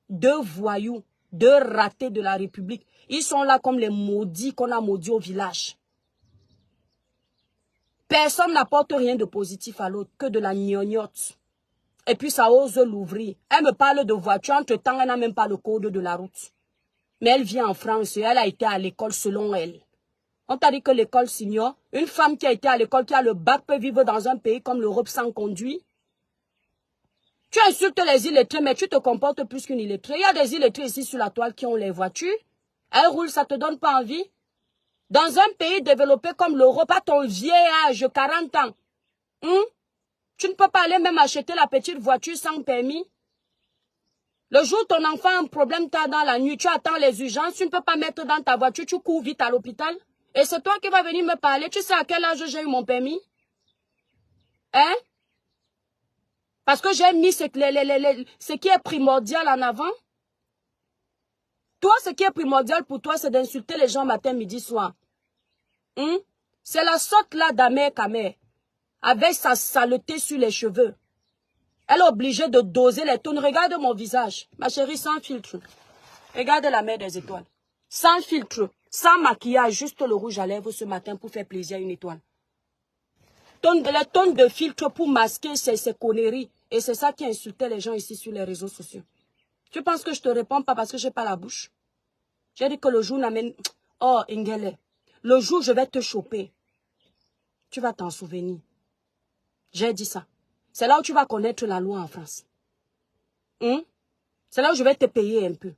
2 voyous, 2 ratés de la République. Ils sont là comme les maudits qu'on a maudits au village. Personne n'apporte rien de positif à l'autre que de la gnognotte. Et puis ça ose l'ouvrir. Elle me parle de voiture, entre-temps elle n'a même pas le code de la route. Mais elle vient en France et elle a été à l'école selon elle. On t'a dit que l'école s'ignore. Une femme qui a été à l'école, qui a le bac, peut vivre dans un pays comme l'Europe sans conduire. Tu insultes les illettrés, mais tu te comportes plus qu'une illettrée. Il y a des illettrés ici sur la toile qui ont les voitures. Elles roulent, ça te donne pas envie. Dans un pays développé comme l'Europe, à ton vieil âge, 40 ans, tu ne peux pas aller même acheter la petite voiture sans permis. Le jour où ton enfant a un problème tard dans la nuit, tu attends les urgences, tu ne peux pas mettre dans ta voiture, tu cours vite à l'hôpital. Et c'est toi qui vas venir me parler. Tu sais à quel âge j'ai eu mon permis? Hein? Parce que j'ai mis ce qui est primordial en avant. Toi, ce qui est primordial pour toi, c'est d'insulter les gens matin, midi, soir. C'est la sorte là d'Amère Kamère, avec sa saleté sur les cheveux. Elle est obligée de doser les tons. Regarde mon visage, ma chérie, sans filtre. Regarde la mer des étoiles. Sans filtre, sans maquillage, juste le rouge à lèvres ce matin pour faire plaisir à une étoile. Les tonnes de filtre pour masquer ces conneries. Et c'est ça qui insultait les gens ici sur les réseaux sociaux. Tu penses que je te réponds pas parce que j'ai pas la bouche? J'ai dit que le jour n'amène... Oh, Ingele, le jour je vais te choper. Tu vas t'en souvenir. J'ai dit ça. C'est là où tu vas connaître la loi en France. C'est là où je vais te payer un peu.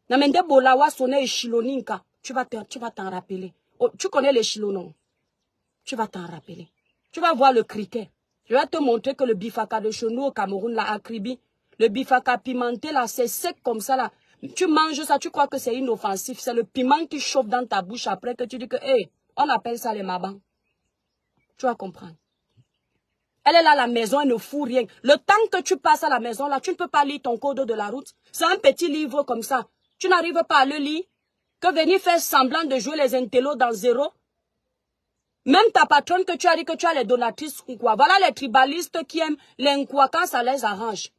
Namende bolawa sonne chiloninka. Tu vas t'en rappeler. Oh, tu connais les chilonons. Tu vas t'en rappeler. Tu vas voir le criquet. Je vais te montrer que le bifaka de chez nous au Cameroun, la acribi, le bifaka pimenté, là, c'est sec comme ça, là. Tu manges ça, tu crois que c'est inoffensif. C'est le piment qui chauffe dans ta bouche après que tu dis que, hé, on appelle ça les mabans. Tu vas comprendre. Elle est là à la maison, elle ne fout rien. Le temps que tu passes à la maison, là, tu ne peux pas lire ton code de la route. C'est un petit livre comme ça. Tu n'arrives pas à le lire. Que venir faire semblant de jouer les intellos dans 0. Même ta patronne que tu as dit que tu as les donatrices Nkwa. Voilà les tribalistes qui aiment les Nkwa quand ça les arrange.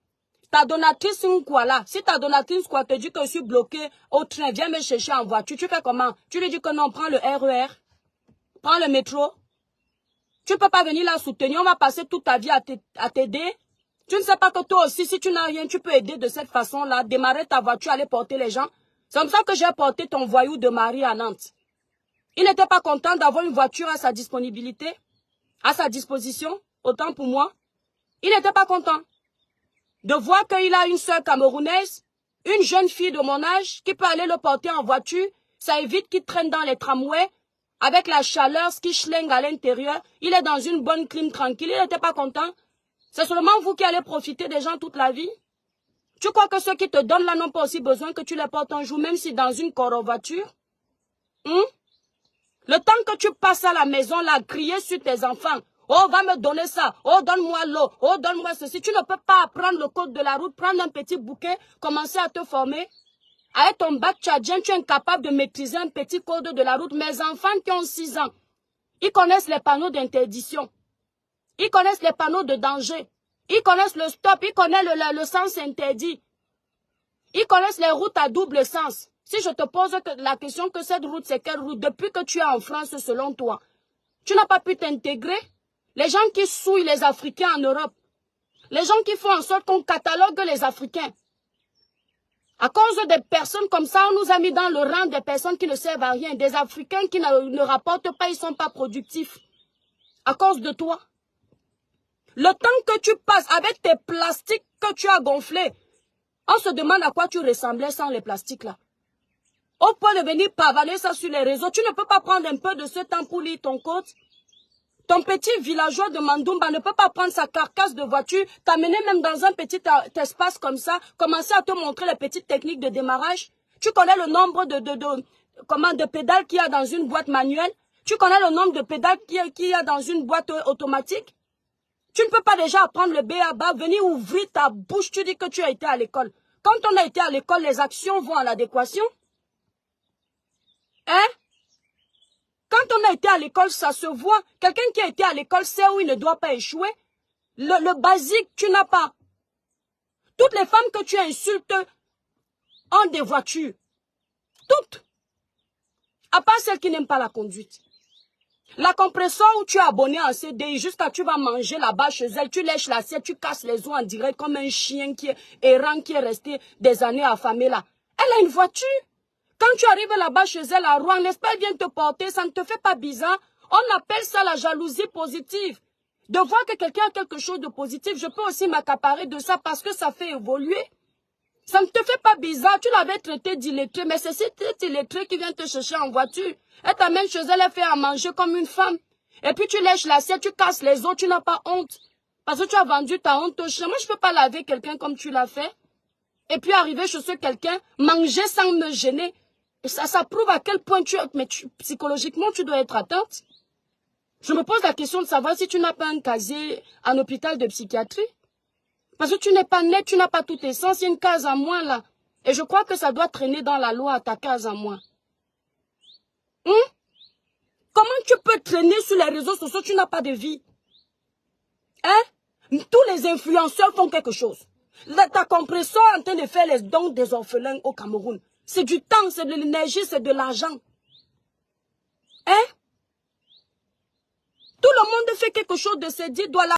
Ta donatrice Nkwa là, si ta donatrice Nkwa te dit que je suis bloqué au train, viens me chercher en voiture, tu fais comment? Tu lui dis que non, prends le RER, prends le métro. Tu ne peux pas venir la soutenir, on va passer toute ta vie à t'aider. Tu ne sais pas que toi aussi, si tu n'as rien, tu peux aider de cette façon-là, démarrer ta voiture, aller porter les gens. C'est comme ça que j'ai porté ton voyou de mari à Nantes. Il n'était pas content d'avoir une voiture à sa disponibilité, à sa disposition, autant pour moi. Il n'était pas content de voir qu'il a une sœur camerounaise, une jeune fille de mon âge, qui peut aller le porter en voiture. Ça évite qu'il traîne dans les tramways, avec la chaleur, ce qui schlingue à l'intérieur. Il est dans une bonne clim tranquille, il n'était pas content. C'est seulement vous qui allez profiter des gens toute la vie. Tu crois que ceux qui te donnent là n'ont pas aussi besoin que tu les portes un jour, même si dans une voiture? Le temps que tu passes à la maison, là, crier sur tes enfants, Oh, va me donner ça. Oh, donne-moi l'eau. Oh, donne-moi ceci. Tu ne peux pas apprendre le code de la route, prendre un petit bouquet, commencer à te former. Avec ton bac tchadien, tu es incapable de maîtriser un petit code de la route. Mes enfants qui ont 6 ans, ils connaissent les panneaux d'interdiction. Ils connaissent les panneaux de danger. Ils connaissent le stop. Ils connaissent le sens interdit. Ils connaissent les routes à double sens. Si je te pose la question que cette route, c'est quelle route? Depuis que tu es en France, selon toi, tu n'as pas pu t'intégrer? Les gens qui souillent les Africains en Europe. Les gens qui font en sorte qu'on catalogue les Africains. À cause des personnes comme ça, on nous a mis dans le rang des personnes qui ne servent à rien. Des Africains qui ne rapportent pas, ils ne sont pas productifs. À cause de toi. Le temps que tu passes avec tes plastiques que tu as gonflés, on se demande à quoi tu ressemblais sans les plastiques là. Au point de venir pavaner ça sur les réseaux, tu ne peux pas prendre un peu de ce temps pour lire ton code. Ton petit villageois de Mandoumba ne peut pas prendre sa carcasse de voiture, t'amener même dans un petit espace comme ça, commencer à te montrer les petites techniques de démarrage. Tu connais le nombre de pédales qu'il y a dans une boîte manuelle. Tu connais le nombre de pédales qu'il y a dans une boîte automatique. Tu ne peux pas déjà apprendre le B.A.B.A, venir ouvrir ta bouche, tu dis que tu as été à l'école. Quand on a été à l'école, les actions vont à l'adéquation. Hein? Quand on a été à l'école, ça se voit. Quelqu'un qui a été à l'école sait où il ne doit pas échouer. Le basique, tu n'as pas. Toutes les femmes que tu insultes ont des voitures. Toutes. À part celles qui n'aiment pas la conduite. La compression où tu es abonné en CDI, jusqu'à tu vas manger là-bas chez elle, tu lèches l'assiette, tu casses les os en direct comme un chien qui est errant, qui est resté des années affamé là. Elle a une voiture. Quand tu arrives là-bas chez elle à Rouen, l'espère vient te porter, ça ne te fait pas bizarre. On appelle ça la jalousie positive. De voir que quelqu'un a quelque chose de positif, je peux aussi m'accaparer de ça parce que ça fait évoluer. Ça ne te fait pas bizarre, tu l'avais traité d'illettré, mais c'est cet illettré qui vient te chercher en voiture. Elle t'amène chez elle, elle fait à manger comme une femme. Et puis tu lèches l'assiette, tu casses les os, tu n'as pas honte. Parce que tu as vendu ta honte au chien. Moi, je ne peux pas laver quelqu'un comme tu l'as fait. Et puis arriver chez ce quelqu'un, manger sans me gêner. Et ça prouve à quel point psychologiquement, tu dois être atteinte. Je me pose la question de savoir si tu n'as pas un casier en hôpital de psychiatrie. Parce que tu n'es pas net, tu n'as pas tout essence, il y a une case en moins là. Et je crois que ça doit traîner dans la loi, ta case en moins. Comment tu peux traîner sur les réseaux sociaux, tu n'as pas de vie? Hein? Tous les influenceurs font quelque chose. Ta compression est en train de faire les dons des orphelins au Cameroun. C'est du temps, c'est de l'énergie, c'est de l'argent. Hein? Tout le monde fait quelque chose de ses dits, doit la